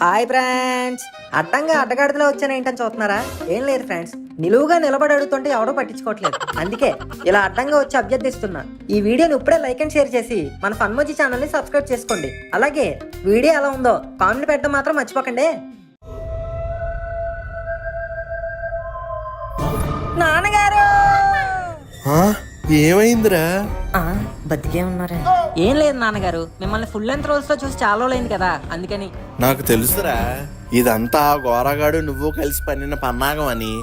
Hi friends, అడ్డంగా అడ్డగాడిదలో వచ్చాను ఏంటని చూస్తున్నారా? ఏం లేదు ఫ్రెండ్స్, నిలువుగా నిలబడి అడుగుతుంటే ఎవడో పట్టించుకోవట్లేదు. అందుకే ఇలా అడ్డంగా వచ్చి అభ్యర్థిస్తున్నా. ఈ వీడియోని ఇప్పుడే లైక్ అండ్ షేర్ చేసి మన ఫన్మోజీ ఛానల్ని సబ్స్క్రైబ్ చేసుకోండి. అలాగే వీడియో ఎలా ఉందో కామెంట్ పెట్టడం మాత్రం మర్చిపోకండి. నాన్నగారు ఏమైందిరా? బతికే ఉన్నారా? ఏం లేదు నాన్నగారు, మిమ్మల్ని ఫుల్ లెంత్ రోల్స్ లో చూసి చాలా రోజులైంది కదా, అందుకని. నాకు తెలుసురా, ఇదంతా గోరగాడు నువ్వు కలిసి పన్నిన పన్నాగం అని.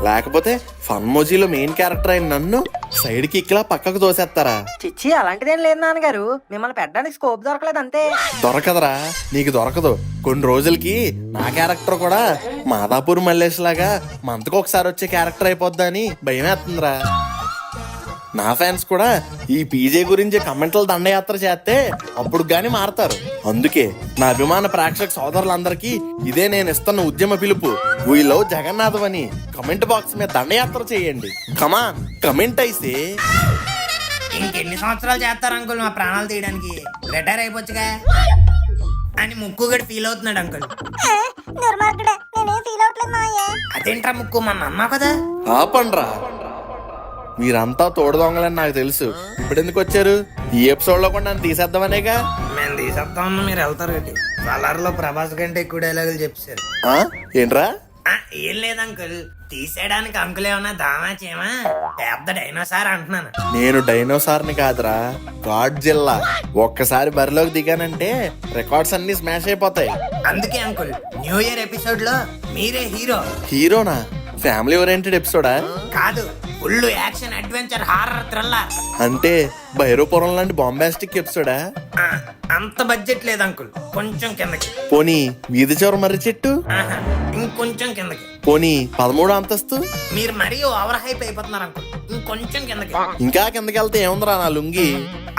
లేకపోతే ఫన్మోజీలో మెయిన్ క్యారెక్టర్ అయిన నన్ను సైడ్ కి ఇక్కలా పక్కకు తోసేస్తారా? చిచ్చి, అలాంటిదేం లేదు నాన్నగారు, మిమ్మల్ని పెట్టడానికి స్కోప్ దొరకలేదు అంతే. దొరకదురా, నీకు దొరకదు. కొన్ని రోజులకి నా క్యారెక్టర్ కూడా మాదాపూర్ మల్లేష్ లాగా మంతకు ఒకసారి వచ్చే క్యారెక్టర్ అయిపోద్దా అని భయం వేస్తుందిరా. నా ఫ్యాన్స్ కూడా ఈ పీజే గురించి కమెంట్ల దండయాత్ర చేస్తే అప్పుడు గాని మారతారు. అందుకే నా అభిమాన ప్రేక్షక సోదరులందరికీ ఇదే నేను ఇస్తున్న ఉద్యమ పిలుపు. వీ లవ్ జగన్నాథం అని కమెంట్ బాక్స్ మీద దండయాత్ర చేయండి. కమాన్, కమెంట్ అయితే. ఇంకెన్ని సంవత్సరాలు చేస్తారు అంకుల్ మా ప్రాణాలు తీయడానికి? రిటైర్ అయిపోవచ్చుగా అని ముక్కు గడి ఫీల్ అవుతున్నాడు అంకుల్. అదేంట్రా ముక్కు, మన అన్నావు కదా. ఆపండ్రా, మీరంతా తోడు దొంగలని నాకు తెలుసు. ఇప్పుడు ఎందుకు వచ్చారు? ఈ ఎపిసోడ్ లో కూడా నన్ను తీసేద్దామనేగా. మేము తీసేద్దామన్నా మీరు వెళ్తారు గట్టి. వలర్లో ప్రభాస్ కంటే ఎక్కువ డైలాగులు చెప్పారు. ఏంట్రా? ఏం లేదు అంకుల్, తీసేయడానికి అంకుల్ ఏమన్నా దామాచేమా? పెద్ద డైనోసార్ అంటున్నాను. నేను డైనోసార్ని కాదురా, గాడ్ జిల్లా. ఒక్కసారి బరిలోకి దిగానంటే రికార్డ్స్ అన్ని స్మాష్ అయిపోతాయి. అందుకే అంకుల్, న్యూ ఇయర్ ఎపిసోడ్ లో మీరే హీరో. హీరోనా? ఫ్యామిలీ ఓరియంటెడ్ ఎపిసోడా? కాదు, full action adventure horror thriller. అంటే భైరవపురం లాంటి బాంబాస్టిక్ ఎపిసోడా? అంత బడ్జెట్ లేదు అంకుల్, కొంచెం కిందకి. పోనీ వీధి చివర మర్రి చెట్టు? ఇంకొంచెం కిందకి. పోనీ 13వ అంతస్తు? మీరు మరీ ఓవర్ హైప్ అయిపోతున్నారు అంకుల్, ఇంకొంచెం కిందకి. ఇంకా కిందకి వెళ్తే ఏముందిరా నా లుంగి?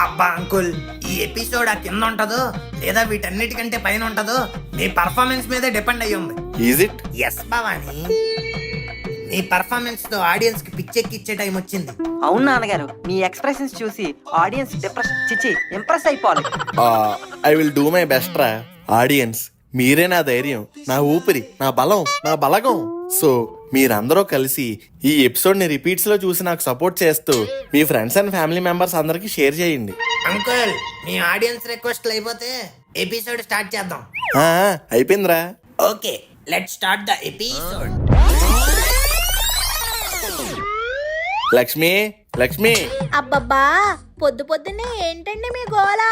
అబ్బా అంకుల్, ఈ ఎపిసోడ్ ఆ కింద ఉంటదో లేదా వీటన్నిటికంటే పైన ఉంటదో మీ పర్ఫార్మెన్స్ మీదే డిపెండ్ అయ్యి ఉంది. Is it? ఎస్ భవాని, మీ పర్ఫార్మెన్స్ తో ఆడియన్స్ కి పిచ్చెక్కిచ్చే టైం వచ్చింది. అవును నాన్నగారు, మీ ఎక్స్ప్రెషన్స్ చూసి ఆడియన్స్ ఇంప్రెస్ అయిపోవాలి. I will do my best రా. ఆడియన్స్ మీరే నా ధైర్యం, నా ఊపిరి, నా బలం, నా బలగం. సో మీరందరూ కలిసి ఈ ఎపిసోడ్ ని రిపీట్స్ లో చూసి నాకు సపోర్ట్ చేస్తూ మీ ఫ్రెండ్స్ అండ్ ఫ్యామిలీ మెంబర్స్ అందరికి షేర్ చేయండి. అంకుల్, మీ ఆడియన్స్ రిక్వెస్ట్లు అయిపోతే ఎపిసోడ్ స్టార్ట్ చేద్దాం. అయిపోయిందిరా. Okay, let's start the episode. Lakshmi, Lakshmi. అబ్బబ్బా, పొద్దు పొద్దున్నే ఏంటండి మీ గోల?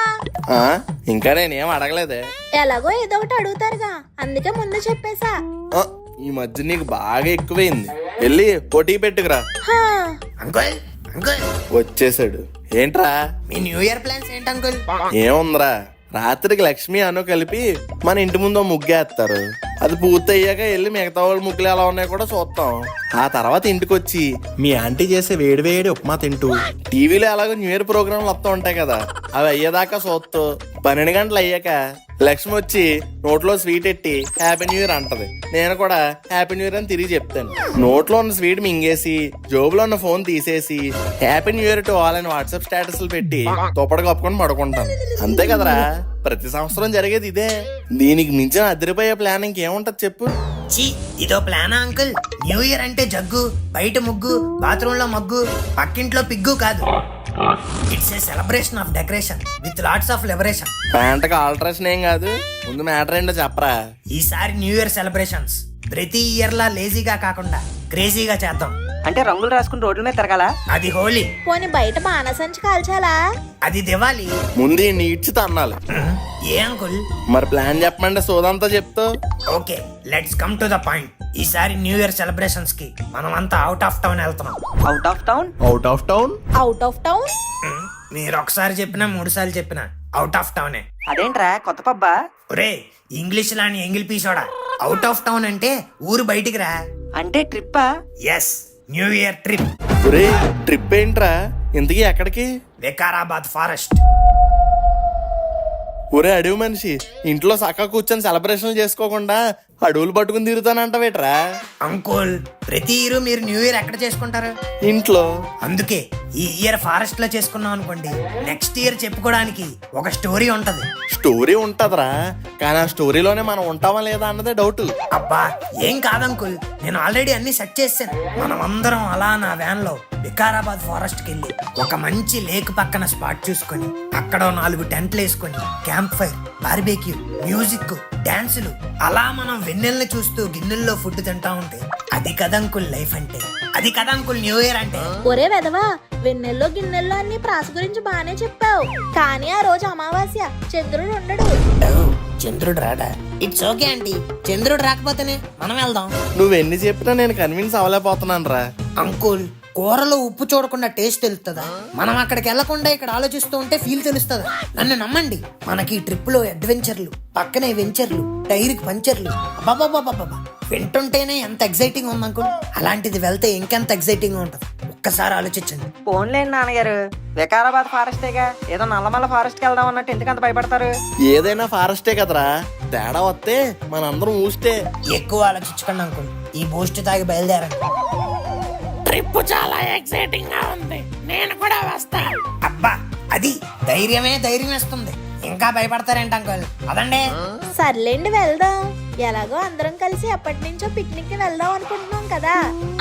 ఇంకా నేనేం అడగలేదే. ఎలాగో ఏదో ఒకటి అడుగుతారుగా, అందుకే ముందు చెప్పేశా. ఈ మధ్య నీకు బాగా ఎక్కువైంది. వెళ్ళి పోటీ పెట్టుకురా. హా, అంకుల్, అంకుల్ వచ్చేసాడు. ఏంట్రా? మీ న్యూ ఇయర్ ప్లాన్స్ ఏంటి అంకుల్? ఏముందిరా, రాత్రికి లక్ష్మి అను కలిపి మన ఇంటి ముందు ముగ్గేస్తారు. అది పూర్తయ్యాక వెళ్ళి మిగతా వాళ్ళ ముగ్గులు ఎలా ఉన్నాయో కూడా చూస్తాం. ఆ తర్వాత ఇంటికి వచ్చి మీ ఆంటీ చేసే వేడి వేడి ఉప్మా తింటూ టీవీలో ఎలాగో న్యూ ఇయర్ ప్రోగ్రాంలు వస్తూ ఉంటాయి కదా, అవి అయ్యేదాకా చూస్తూ 12 గంటలు అయ్యాక లక్ష్మి వచ్చి నోట్లో స్వీట్ ఎట్టి హ్యాపీ న్యూ ఇయర్ అంటది. నేను కూడా హ్యాపీ న్యూ ఇయర్ అని తిరిగి చెప్తాను. నోట్లో ఉన్న స్వీట్ మింగేసి జోబులో ఉన్న ఫోన్ తీసేసి happy new year to all అని వాట్సాప్ స్టేటస్లు పెట్టి దుప్పటి కప్పుకొని పడుకుంటాను. అంతే కదరా, ప్రతి సంవత్సరం జరిగేది ఇదే. దీనికి మించిన అదిరిపోయే ప్లాన్ ఇంకేముంటది చెప్పు? చీ, ఇదో ప్లానా అంకుల్? న్యూ ఇయర్ అంటే జగ్గు, బయట ముగ్గు, బాత్రూమ్ లో మగ్గు, పక్కింట్లో పిగ్గు కాదు. It's a celebration of decoration with lots of liberation. ప్యాంట్కి ఆల్టరేషన్ ఏం కాదు, ముందు మ్యాటర్ ఏంటో చెప్పరా. ఈసారి న్యూ ఇయర్ సెలబ్రేషన్స్ ప్రతి ఇయర్ లా లేజీగా కాకుండా క్రేజీగా చేద్దాం. అంటే రంగులు రాసుకుని రోడ్ల మీద తిరగాల? అది హోలీ. పోనీ బయట బాణసంచి కాల్చాలా? అది దివాలి. ముందు నీడ్చి తన్నాలి. ఏ అంకుల్? మరి ప్లాన్ చెప్పమంటే సోదంతా చెప్తావు. Okay, let's come to the point. ఈసారి న్యూ ఇయర్ సెలబ్రేషన్స్ కి మనం అంతా అవుట్ ఆఫ్ టౌన్ వెళ్తున్నాం. Out of town? Out of town? Out of town? మీరు ఒకసారి చెప్పినా 3 సార్లు చెప్పినా అవుట్ ఆఫ్ టౌనే. అదేంట్రా కొత్త పబ్బా? ఒరే, ఇంగ్లీష్ లాని ఎంగిల్ పీసోడా, అవుట్ ఆఫ్ టౌన్ అంటే ఊరు బయటికి రా. అంటే ట్రిప్పా? Yes, new year trip. ఒరే, ట్రిప్ ఏంట్రా? ఇంతకీ ఎక్కడికి? వికారాబాద్ ఫారెస్ట్. ఒరే అడవి మనిషి, ఇంట్లో సక్క కూర్చొని సెలబ్రేషన్ చేసుకోకుండా అడవులు పట్టుకుని తిరుగుతానంటవేట్రా? అంకుల్, ప్రతి ఇయర్ మీరు న్యూ ఇయర్ ఎక్కడ చేసుకుంటారు? ఇంట్లో. అందుకే ఈ ఇయర్ ఫారెస్ట్ లో చేసుకున్నాం అనుకోండి, నెక్స్ట్ ఇయర్ చెప్పుకోవడానికి ఒక స్టోరీ ఉంటది. స్టోరీ ఉంటదిరా, కానీ ఆ స్టోరీలోనే మనం ఉంటామా లేదా అన్నదే డౌట్. అబ్బా ఏం కాదంకుల్, నేను ఆల్రెడీ అన్ని సెట్ చేశాను. మనం అందరం అలా నా వ్యాన్ లో వికారాబాద్ ఫారెస్ట్ కి వెళ్ళి ఒక మంచి లేక్ పక్కన స్పాట్ చూసుకొని అక్కడ 4 టెంట్లు వేసుకొని క్యాంప్ ఫైర్, బార్బేక్యూ, మ్యూజిక్, డాన్సులు, అలా మనం వెన్నెల్ని చూస్తూ గిన్నెల్లో ఫుడ్ తింటా ఉంటే అది కదంకుల్ లైఫ్ అంటే, అది కదంకుల్ న్యూ ఇయర్ అంటే. ఒరే వెదవా, వెన్నెల్లో గిన్నెల్లో అన్ని ప్రాస గురించి బానే చెప్పావు, కానీ ఆ రోజు అమావాస్య, చంద్రుడు ఉండడు. చంద్రుడు రాడా? ఇట్స్ ఓకే ఆంటీ, చంద్రుడు రాకపోతేనే మనం వెళ్దాం. నువ్వెన్ని చెప్పినా నేను కన్విన్స్ అవ్వలేకపోతున్నాను రా. అంకుల్, కూరలో ఉప్పు చూడకుండా టేస్ట్ తెలుస్తుందా? మనం అక్కడికి వెళ్లకుండా ఇక్కడ ఆలోచిస్తూ ఉంటే ఫీల్ తెలుస్తుందా? నన్ను నమ్మండి, మనకి ఈ ట్రిప్ లో అడ్వెంచర్లు, పక్కనే వెంచర్లు, టైర్ కి పంచర్లు, అబ్బాబాబాబాబా వింటుంటేనే ఎంత ఎక్సైటింగ్ ఉంది అంకుల్. అలాంటిది వెళ్తే ఇంకెంత ఎక్సైటింగ్ ఉంటుంది, ఒక్కసారి ఆలోచించండి. పోన్లేండి నాన్నగారు, వికారాబాద్ ఫారెస్టేగా, ఏదో నల్లమల్ల ఫారెస్ట్ కి వెళ్దాం అన్నట్టు ఎందుకంత భయపడతారు? ఏదైనా ఫారెస్టే కదరా, తేడా వస్తే మనందరం ఊస్తే. ఎక్కువ ఆలోచించకండి అంకుల్, ఈ బూస్ట్ తాగి బయలుదేరండి. ట్రిప్ చాలా ఎక్సైటింగ్ గా ఉంది, నేను కూడా వస్తా. అబ్బా అది ధైర్యం వేస్తుంది, ఇంకా భయపడతారేంటి అంకుల్? అదండి. సర్లేండి వెళ్దాం, ఎలాగో అందరం కలిసి ఎప్పటి నుంచో పిక్నిక్ కి వెళ్దాం అనుకుంటున్నాం కదా,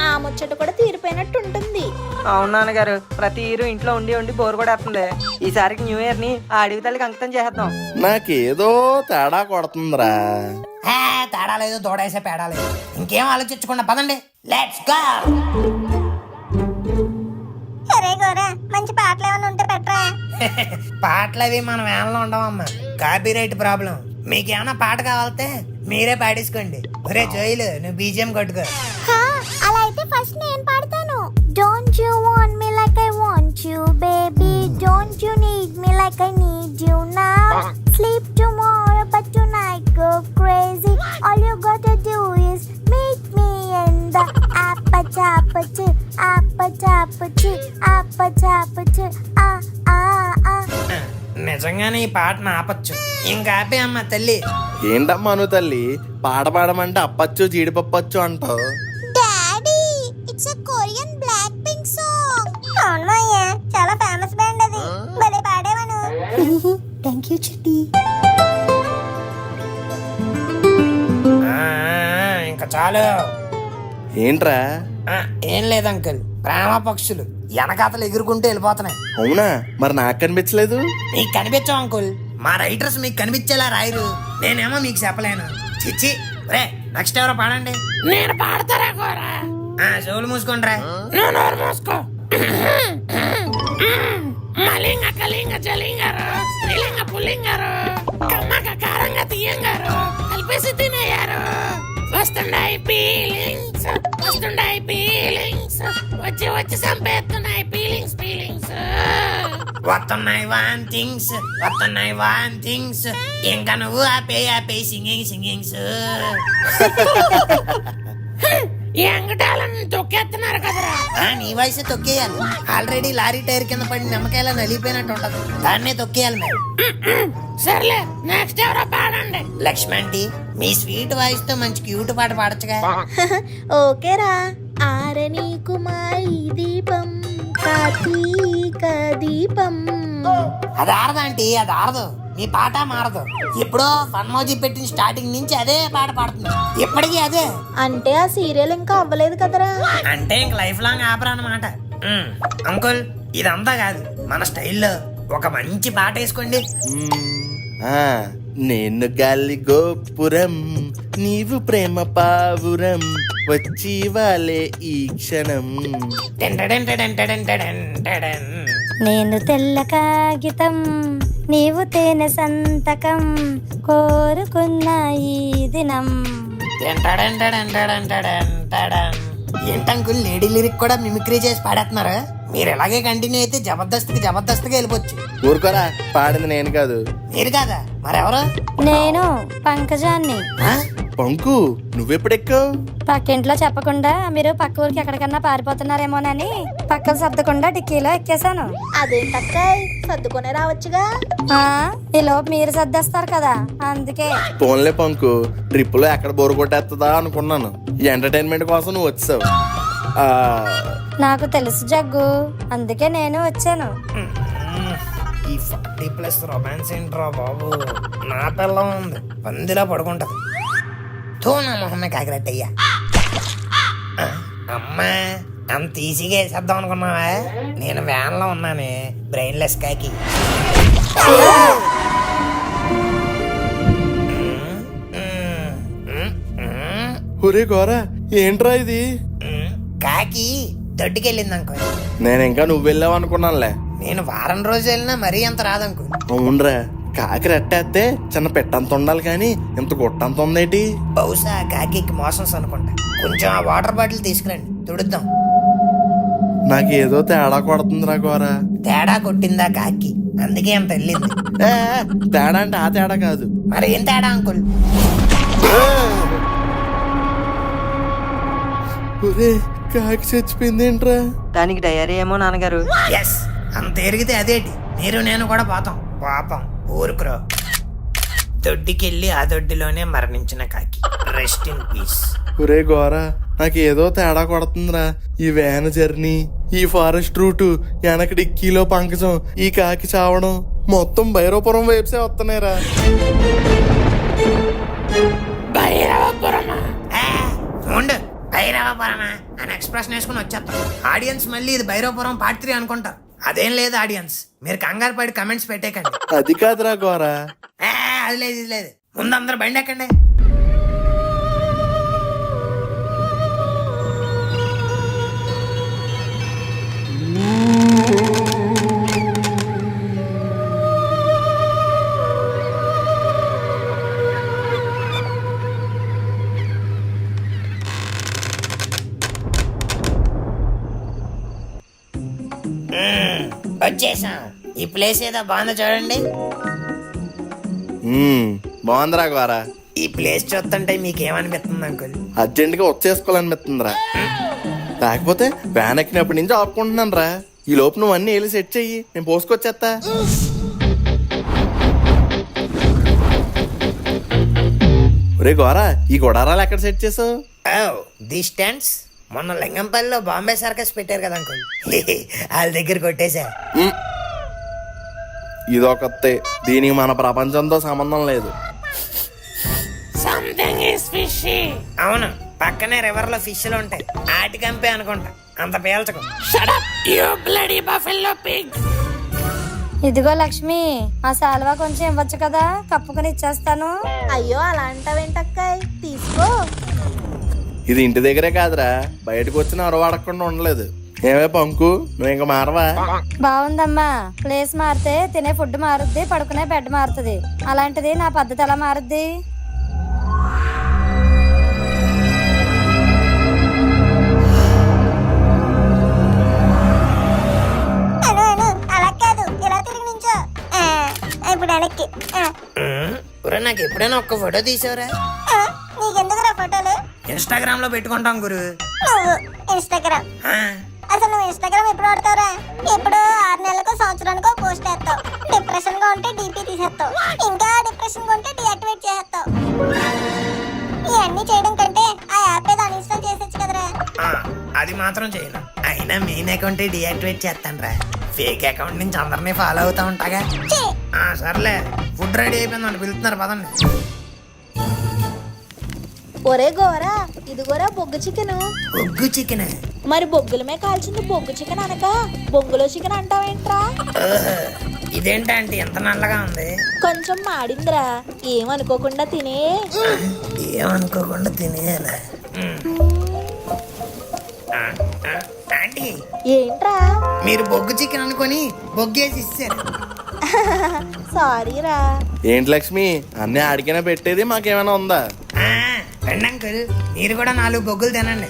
ఆ ముచ్చట కూడా తీరిపోయినట్టు ఉంటుంది. అవును నాన్నగారు, ప్రతి ఇయర్ ఇంట్లో ఉండి ఉండి బోర్ కూడా వస్తుంది. ఈసారికి న్యూ ఇయర్ ని ఆ అడవి తల్లికి అంకితం చేద్దాం. నాకేదో తేడా కొడుతుందిరా. తేడా లేదు, దూడేసే పేడా లేదు, ఇంకేం ఆలోచించకుండా పదండి, లెట్స్ గో. మంచి పాటలు ఏమైనా ఉంటే పెట్టరా. పాటలు అవి మనం ఏమన్నా ఉండవమ్మా, కాపీరైట్ ప్రాబ్లం. మీకేమన్నా పాట కావాలంటే మీరే పాడేసుకోండి. ఒరే జోయిలు, నువ్వు బీజిఎం కొట్టుకో. అలా అయితే ఫస్ట్ నేను పాడతాను. Don't you want me like I want you, baby? Don't you need me like I need you now? Sleep tomorrow, but tonight go crazy. All you gotta do is meet me in the appachapachi, appachapachi, appachapachi, ah ah ah. నిజంగానే ఈ పాటను ఆపచ్చు, ఇంకా ఆపే అమ్మ తల్లి. ఏంటమ్మా నువ్వు తల్లి, పాట పాడమంటే అప్పచ్చు జీడిపప్పచ్చు అంటావు. Daddy, it's a Korean black pink song. అవునయ్య, చాలా ఫేమస్ బ్యాండ్ అది. భలే పాడేవను. థాంక్యూ చిట్టి. ఇంకా చాలు. ఏంట్రా? ఏం లేదు అంకుల్, ప్రేమ పక్షులు వెనకాతలు ఎగురుకుంటూ వెళ్ళిపోతున్నాయి. అవునా, మరి నాకు కనిపించలేదు. మీకు కనిపించాం అంకుల్, మా రైటర్స్ మీకు కనిపించేలా రాయరు, నేనేమో మీకు చెప్పలేను. చిచ్చి రే, నెక్స్ట్ ఎవరో పాడండి. నేను పాడతారా కోరా? చెవులు మూసుకోండిరా. నోరు మూసుకో. మలింగ కలింగ జలింగారు, స్త్రీలింగ పుల్లింగారు, కమ్మక కారంగా తీయంగారు, కలిపేసి తినయ్యారు. వస్తున్నాయి ఫీలింగ్స్, వస్తున్నాయి ఫీలింగ్స్, వచ్చి వచ్చి చంపేస్తున్నాయి ఫీలింగ్స్, ఫీలింగ్స్ వస్తున్నాయి వాంతింగ్స్, వస్తున్నాయి వాంతింగ్స్. ఇంకా నువ్వు ఆపే సింగింగ్ సింగింగ్స్. ఎంగటాలను తొక్కేస్తున్నారు కదరా. నీ వయసు తొక్కేయాలి, ఆల్రెడీ లారీ టైర్ కింద పడి నిమ్మకాయలా నలిగిపోయినట్టు ఉంటది, దాన్నే తొక్కేయాలి మేము. సర్లే, నెక్స్ట్ ఎవరో పాడండి. లక్ష్మంటి, మీ స్వీట్ వాయిస్ తో మంచి క్యూట్ పాట పాడచ్చుగా. ఓకేరా. ఆరని కుమారి దీపం, కార్తీక దీపం. అది ఆరదు ఆంటీ, అది ఆరదు. మీ పాట మారదు, ఎప్పుడో ఫన్మోజీ పెట్టిన స్టార్టింగ్ నుంచి అదే పాట పాడుతుంది, ఎప్పటికీ అదే. అంటే ఆ సీరియల్ ఇంకా అవ్వలేదు కదరా. అంటే ఇంక లైఫ్ లాంగ్ ఆపరా అన్నమాట. అంకుల్, ఇదంతా కాదు, మన స్టైల్లో ఒక మంచి పాట వేసుకోండి. నేను గాలి గోపురం, నీవు ప్రేమ పావురం, వచ్చి వాలే ఈ క్షణం. నేను తెల్ల కాగితం, నీవు తేనె సంతకం, కోరుకున్న ఈ దినం. ఏంటంకుల్, లేడీ లిరిక్ కూడా మిమిక్రీ చేసి పాడేస్తున్నారు. మీరు ఎలాగే కంటిన్యూ అయితే జబర్దస్త్గా వెళ్ళిపోవచ్చు. ఊరుకోరా, పాడింది నేను కాదు. మీరు కాదా, మరెవరు? నేను పంకజాన్ని. పంకు, నువ్వెప్పుడెక్కావు? పక్కింట్లో చెప్పకుండా మీరు పక్క ఊరికి ఎక్కడికన్నా పారిపోతున్నారేమోనని పక్కన సర్దకుండా డిక్కీలో ఎక్కేశాను. అదేంటక్కాయ్, సర్దుకునే రావచ్చుగా. ఈలోపు మీరు సర్దేస్తారు కదా, అందుకే. ఫోన్లే పంకు, ట్రిప్ లో ఎక్కడ బోరు కొట్టేస్తుందా అనుకున్నాను. ఈ ఎంటర్టైన్మెంట్ కోసం నువ్వు వచ్చావు. ఆ, నాకు తెలుసు జగ్గు, అందుకే నేను వచ్చాను. ఈ 40+ రొమాన్స్ ఏంట్రా బాబు. నా పిల్లం ఉంది, పందిలా పడుకుంటది. తో నా మొహమ్మే కాకిరట్టయ్యా. అమ్మా, అంత ఈజీగా వేసేద్దాం అనుకున్నావా? నేను వ్యాన్ లో ఉన్నానే, బ్రెయిన్లెస్ కాకి. ఒరే గోరా ఏంట్రా ఇది? కాకి దొడ్డుకెళ్ళింది అంకుల్. నేను ఇంకా నువ్వు వెళ్ళావు అనుకున్నానులే. నేను వారం రోజులు వెళ్ళినా మరీ అంత రాదంకుల్. అవునరా, కాకి రెట్టేస్తే చిన్న పెట్టంత ఉండాలి కానీ ఇంత గుట్టంత ఉందేటి? బహుశా కాకి మోసంస్ అనుకుంటా. కొంచెం ఆ వాటర్ బాటిల్ తీసుకురండి, తుడుద్దాం. నాకేదో తేడా కొడుతుందిరా గోరా. తేడా కొట్టిందా కాకి, అందుకే అంత వెళ్ళింది. ఏ, తేడా అంటే ఆ తేడా కాదు. మరి ఏం తేడా అంకుల్? ఒరే కాకి చచ్చిపోయింది ఏంట్రా? దానికి డయరీ ఏమో నాన్నగారు. ఎస్, అంత ఎరిగితే అదేటి, మీరు నేను కూడా పోతాం. పాపం ఊరుకురో. దొడ్డికెళ్ళి ఆ దొడ్డిలోనే మరణించిన కాకి. Rest in peace. ఒరే గోరా, నాకేదో తేడా కొడుతుందిరా. ఈ వ్యాన్ జర్నీ, ఈ ఫారెస్ట్ రూటు, వెనక డిక్కీలో పంకజం, ఈ కాకి చావడం మొత్తం భైరవపురం వైపుసే వస్తున్నాయిరా. భైరవపురమా? ఉండు, భైరవపురమా అని ఎక్స్ప్రెషన్ వేసుకుని వచ్చేస్తాం. ఆడియన్స్ మళ్ళీ ఇది భైరవపురం పార్ట్ 3 అనుకుంటారు. అదేం లేదు ఆడియన్స్, మీరు కంగారు పడి కమెంట్స్ పెట్టేకండి. అది కాదురా గోరా. అది లేదు, ఇది లేదు. ముందు అందరు బండి ఎక్కండి. వచ్చేసాం. ఈ ప్లేస్ ఏదో బాగుందో చూడండి. బాగుందిరా గోరా. ఈ ప్లేస్ చూస్తుంటే మీకేమనిపిస్తుంది అంకుల్? అర్జెంట్ గా వచ్చేసుకోవాలనిపిస్తుందిరా. లేకపోతే వ్యాన్ ఎక్కినప్పటి నుంచి ఆపుకుంటున్నాను రా. ఈ లోపు నువ్వు అన్ని వెళ్ళి సెట్ చెయ్యి, నేను పోసుకొచ్చేస్తా. ఒరే గోరా, ఈ గుడారాలు ఎక్కడ సెట్ చేసావు? ది స్టాండ్స్ మొన్న లింగంపల్లిలో బాంబే సర్కస్ పెట్టారు కదా అంకుల్, వాళ్ళ దగ్గర కొట్టేశా. ఇదొకతే, దీనికి మన ప్రపంచంతో సంబంధం లేదు. అవును, పక్కనే రివర్ లో ఫిష్లు ఉంటాయి, ఆటి కంపే అనుకుంటా. అంత పేల్చకు. ఇదిగో లక్ష్మి, ఆ సాల్వా కొంచెం ఇవ్వచ్చు కదా, కప్పుకొని ఇచ్చేస్తాను. అయ్యో అలా అంటావేంటక్కాయ్, తీసుకో. ఇది ఇంటి దగ్గరే కాదురా, బయటకు వచ్చిన అరవాడకుండా ఉండలేదు. ఏమే పంకు, నువ్వు ఇంకా మారవా? బాగుందమ్మా, ప్లేస్ మారితే తినే ఫుడ్ మారుద్ది, పడుకునే బెడ్ మారుతుంది. అలాంటిది నా పద్ధతి ఎలా మారుద్ది? అలా కాదు, ఇలా తిరిగి నించో. ఇప్పుడు వెనక్కి. నాకు ఎప్పుడైనా ఒక్క ఫోటో తీసావురా? నీకెందుకురా ఫోటోలు? ఇన్స్టాగ్రామ్ లో పెట్టుకుంటాం గురు. నువ్వు ఇన్స్టాగ్రామ్, అసలు నువ్వు ఇన్స్టాగ్రామ్ ఎప్పుడు వాడతావురా? ఎప్పుడు 6 నెలలకు సంవత్సరానికో పోస్ట్ చేస్తావు. డిప్రెషన్ గా ఉంటే డీపీ తీసేస్తావు, ఇంకా డిప్రెషన్ గా ఉంటే డియాక్టివేట్ చేసేస్తావు. ఇవన్నీ చేయడం కంటే ఆ యాప్ ఏదో అన్ఇన్స్టాల్ చేసేచ్చు కదరా. అది మాత్రం చేయను. అయినా మెయిన్ అకౌంట్ డియాక్టివేట్ చేస్తాను రా. ఫేక్ అకౌంట్ నుంచి అందరినీ ఫాలో అవుతా ఉంటాగా. సర్లే, ఫుడ్ రెడీ అయిపోయిందని పిలుస్తున్నారు, పదండి. ఒరే గోరా, ఇదిగోరా బొగ్గు చికెన్. బొగ్గు చికెన్? మరి బొగ్గులమే కాల్చింది బొగ్గు చికెన్ అనక బొంగులో చికెన్ అంటావేంట్రా? ఇదేంటంటే ఎంత నల్లగా ఉంది? కొంచెం మాడిందిరా, ఏమనుకోకుండా తినే. ఏమనుకోకుండా తినేయాలా? ఆంటీ, ఏంట్రా? మీరు బొగ్గు చికెన్ అనుకొని బొగ్గేసి ఇచ్చారు. సారీరా. ఏంటి లక్ష్మి, అన్నీ ఆడికైనా పెట్టేది, మాకేమైనా ఉందా? రండి అంకుల్, మీరు కూడా 4 బొగ్గులు తినండి.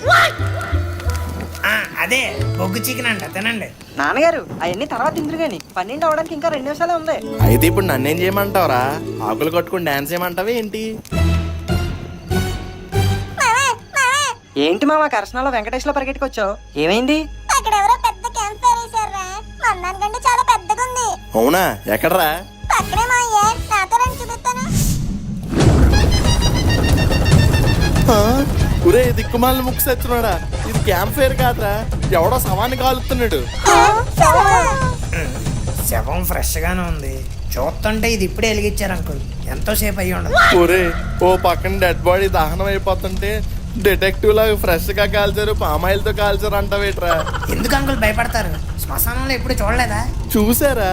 అదే బొగ్గు చికెన్ అంట, తినండి. నాన్నగారు అవన్నీ తర్వాత తిందురు గాని, 12 అవడానికి ఇంకా 2 నిమిషాలే ఉంది. అయితే ఇప్పుడు నన్నేం చేయమంటావురా? ఆకులు కట్టుకుని డాన్స్ చేయమంటావా ఏంటి? ఏంటి మామ, కర్శనాలో వెంకటేశ్వర పరిగెట్టుకొచ్చావు, ఏమైంది? అక్కడ ఎవరో పెద్ద క్యాంప్ ఫైర్ వేసారా, మందానికంటే చాలా పెద్దగా ఉంది. అవునా, ఎక్కడరా? పక్కనే మా అయ్యే, నాతో రండి చూపిస్తాను. ఒరే దిక్కుమాలిన ముక్కు సచ్చినాడా, ఇది క్యాంప్ ఫైర్ కాదురా, ఎవడో శవాన్ని కాలుతున్నాడు. శవం ఫ్రెష్ గానే ఉంది. చూస్తుంటే ఇది ఇప్పుడే వెలిగించారు అంకుల్. ఎంతోసేపు అయ్యి ఉండదు. ఒరే ఓ పక్కన డెడ్ బాడీ దహనం అయిపోతుంటే డిటెక్టివ్ లాగా ఫ్రెష్ గా కాల్చారు, పామాయిల్తో కాల్చారు అంటావేట్రా? ఎందుకు అంకుల్ భయపడతారు? శ్మశానంలో ఎప్పుడు చూడలేదా? చూసారా,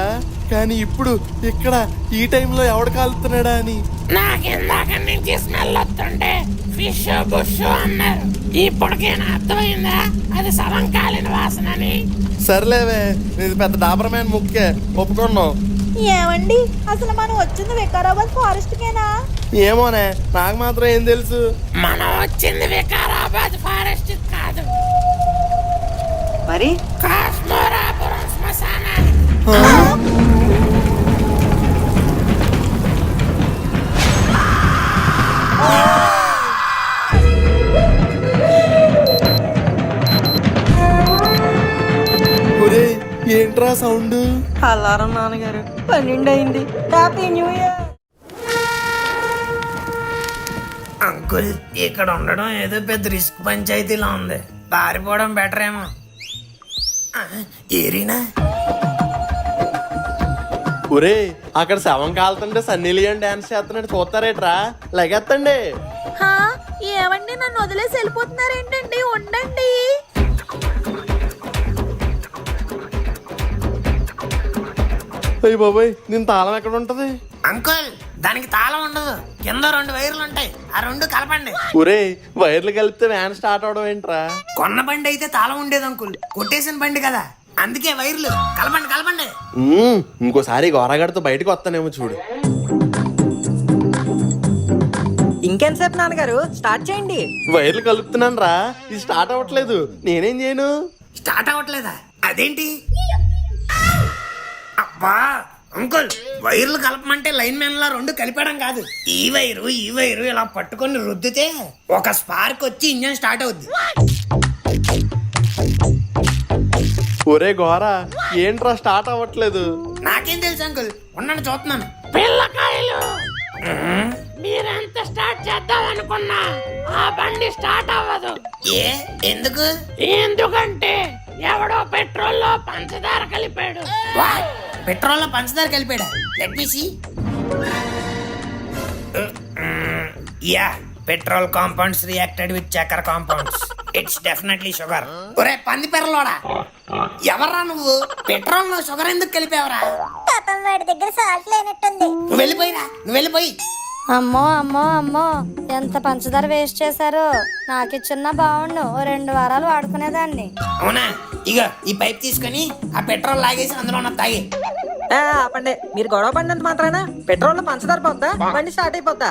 కానీ ఇప్పుడు ఇక్కడ ఈ టైంలో ఎవడు కాలుతున్నాడా అని. నాకిందాక నుంచి స్మెల్ వస్తుంటే ఫిష్ బుష్ అన్నారు. ఇప్పటికైనా అర్థమైందా అది సవం కాలిన వాసనని? సర్లేవే, ఇది పెద్ద డాబర్మ్యాన్ ముక్కే, ఒప్పుకున్నాం. ఏమండి అసలు మనం వచ్చింది వికారాబాద్ ఫారెస్ట్ కేనా? ఏమోనే, నాకు మాత్రం ఏం తెలుసు. మనం వచ్చింది వికారాబాద్ ఫారెస్ట్ కాదు, మరి కాశ్మీరాపురం శ్మశానానికి. ఒరే ఏంట్రా సౌండ్? అలారం నాన్నగారు, 12 అయింది. Happy new year. అంకుల్ ఇక్కడ ఉండడం ఏదో పెద్ద రిస్క్ పంచాయతీలా ఉంది. పారిపోవడం బెటర్ ఏమో. ఏరీనా ఒరే అక్కడ శవం కాలుతుంటే సన్నీ లియోన్ డాన్స్ చేస్తున్నాడు, చూస్తారేట్రా? లగెత్తండి. హా, ఏమండి నన్ను వదిలేసి వెళ్ళిపోతున్నారేంటండి? ఉండండి. అయ్యి బాబాయ్, నేను తాళం ఎక్కడ ఉంటది? అంకుల్ దానికి తాళం ఉండదు. కింద 2 వైర్లు ఉంటాయి, ఆ 2 కలపండి. ఒరే వైర్లు కలిపితే వ్యాన్ స్టార్ట్ అవడం ఏంట్రా? కొన్న బండి అయితే తాళం ఉండేది అంకుల్, కొట్టేసిన బండి కదా, అందుకే వైర్లు కలపండి కలపండి. ఇంకోసారి గోరగాడితో బయటకు వస్తానేమో చూడు. ఇంకెంతసేపు నాన్నగారు, స్టార్ట్ చేయండి. వైర్లు కలుపుతున్నాను రా, ఇది స్టార్ట్ అవ్వట్లేదు. నేనేం చేయను? స్టార్ట్ అవ్వట్లేదా? అదేంటి? అబ్బా అంకుల్, వైర్లు కలపమంటే లైన్ మ్యాన్ లా 2 కలిపడం కాదు. ఈ వైరు ఇలా పట్టుకొని రుద్దితే ఒక స్పార్క్ వచ్చి ఇంజన్ స్టార్ట్ అవుద్ది. ఒరే గోరా, ఏంట్రా స్టార్ట్ అవ్వట్లేదు? నాకేం తెలుసు అంకుల్, ఉండండి చూస్తున్నాను. పిల్లకాయలు, మీరెంత స్టార్ట్ చేద్దాం అనుకున్నా ఆ బండి స్టార్ట్ అవ్వదు. ఎందుకు? ఎందుకంటే ఎవడో పెట్రోల్ లో పంచదార కలిపాడు. పెట్రోల్ లో పంచదార కలిపాడా? Let me see. Yeah, petrol compounds reacted with చక్కెర కాంపౌండ్స్. It's definitely sugar. ఒరే పంది పెరలోడా, ఎవర్రా నువ్వు? పెట్రోల్ లో షుగర్ ఎందుకు కలిపావరా? పాపం వాడి దగ్గర సాల్ట్ లేనట్టుంది. నువ్వు వెళ్ళిపోయిరా, నువ్వు వెళ్ళిపోయి. అమ్మో అమ్మో అమ్మో, ఎంత పంచదార వేస్ట్ చేశారు. నాకు ఇచ్చిన బాగుండు, ఓ 2 వారాలు వాడుకునేదాన్ని. అవునా? ఇగో ఈ పైప్ తీసుకొని ఆ పెట్రోల్ లాగేసి అందులో ఉన్న తాగి. ఆపండి, మీరు గొడవ పడినంత మాత్రానా పెట్రోల్ పంచదార పోద్దా, బండి స్టార్ట్ అయిపోద్దా?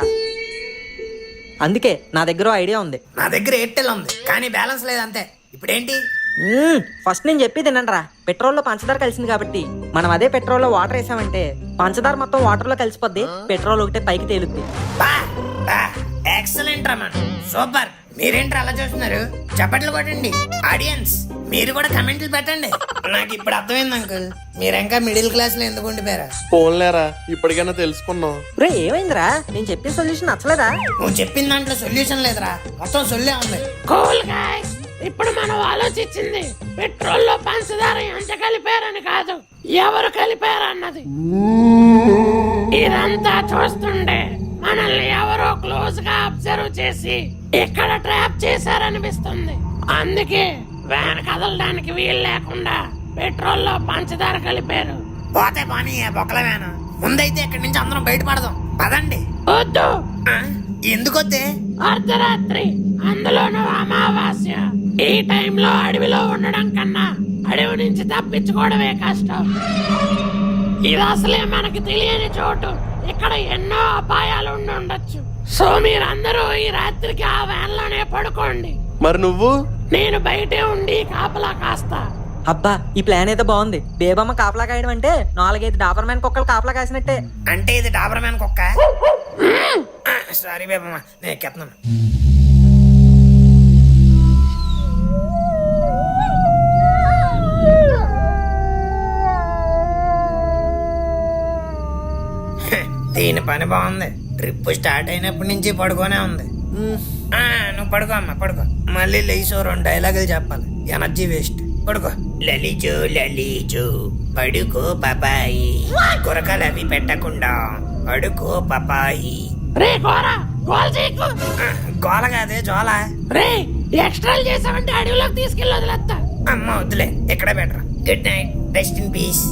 అందుకే నా దగ్గర ఐడియా ఉంది. నా దగ్గర ఎయిర్టెల్ ఉంది, కానీ బ్యాలెన్స్ లేదు అంతే. ఇప్పుడేంటి? ఫస్ట్ నేను చెప్పి తినండిరా. పెట్రోల్లో పంచదార కలిసింది కాబట్టి మనం అదే పెట్రోల్లో వాటర్ వేసామంటే పంచదార మొత్తం వాటర్ లో కలిసిపోద్ది, పెట్రోల్ ఒకటే పైకి తేలుద్ది. Excellent Raman, super. మీరేంటి అలా చూస్తున్నారు? చప్పట్లు కొట్టండి. ఆడియన్స్ మీరు కూడా కమెంట్లు పెట్టండి. నాకు ఇప్పుడు అర్థమైంది అంకుల్, మీరు ఇంకా మిడిల్ క్లాస్ లో ఎందుకు ఉండిపోయారా? ఫోన్లేరా, ఇప్పటికైనా తెలుసుకున్నాం. రే ఏమైందిరా, నేను చెప్పిన సొల్యూషన్ నచ్చలేదా? నువ్వు చెప్పిన దాంట్లో సొల్యూషన్ లేదురా, మొత్తం సొల్లే ఉంది. కూల్ గాయ్స్, ఇప్పుడు మనం ఆలోచించింది పెట్రోల్ లో పంచదార ఎంత కలిపారని కాదు, ఎవరు కలిపారన్నది. ఇదంతా చూస్తుండే మనల్ని ఎవరో క్లోజ్ గా అబ్జర్వ్ చేసి ఇక్కడ ట్రాప్ చేశారనిపిస్తుంది. అందుకే వ్యాన్ కదలడానికి వీలు లేకుండా పెట్రోల్ లో పంచదార కలిపారు. పోతే పోనీ బొక్కల వ్యాను. ముందైతే ఇక్కడి నుంచి అందరం బయటపడదాం, పదండి. వద్దు, ఎందుకొద్దే? అర్ధరాత్రి, అందులోనూ అమావాస్య. ఈ టైంలో అడవిలో ఉండడం కన్నా అడవి నుంచి తప్పించుకోవడమే కష్టం. ఇది అసలే మనకి తెలియని చోటు, ఇక్కడ ఎన్నో అపాయాలు ఉండి ఉండొచ్చు. సో మీరందరూ ఈ రాత్రికి ఆ వ్యాన్ లోనే పడుకోండి. మరి నువ్వు? నేను బయటే ఉండి కాపలా కాస్తా. అబ్బా, ఈ ప్లాన్ అయితే బాగుంది. బేబమ్మ కాపలా కాయడం అంటే 4-5 డాబర్ మ్యాన్ కుక్కలు కాపలా కాసినట్టే. అంటే ఇది డాబర్ మ్యాన్ కుక్క? సారీ బేబమ్మ, నేను ఎక్కేస్తున్నాను. దీని పని బాగుంది. ట్రిప్ స్టార్ట్ అయినప్పటి నుంచి పడుకోనే ఉంది. నువ్వు పడుకో అమ్మా పడుకో. మళ్ళీ లేచో 2 డైలాగులు చెప్పాలి, ఎనర్జీ వేస్ట్. పడుకో. లలీజు లలీజు పడుకో పాపాయి, కొరకలు అవి పెట్టకుండా పడుకో పాపాయి. రే గోరా గోల్ చేయకు. గోల కాదే జోల. రే ఎక్స్ట్రాలు చేసావంటే అడవిలోకి తీసుకెళ్ళి వదిలేస్తా. అమ్మ వద్దులే, ఇక్కడే better. Good night, rest in peace.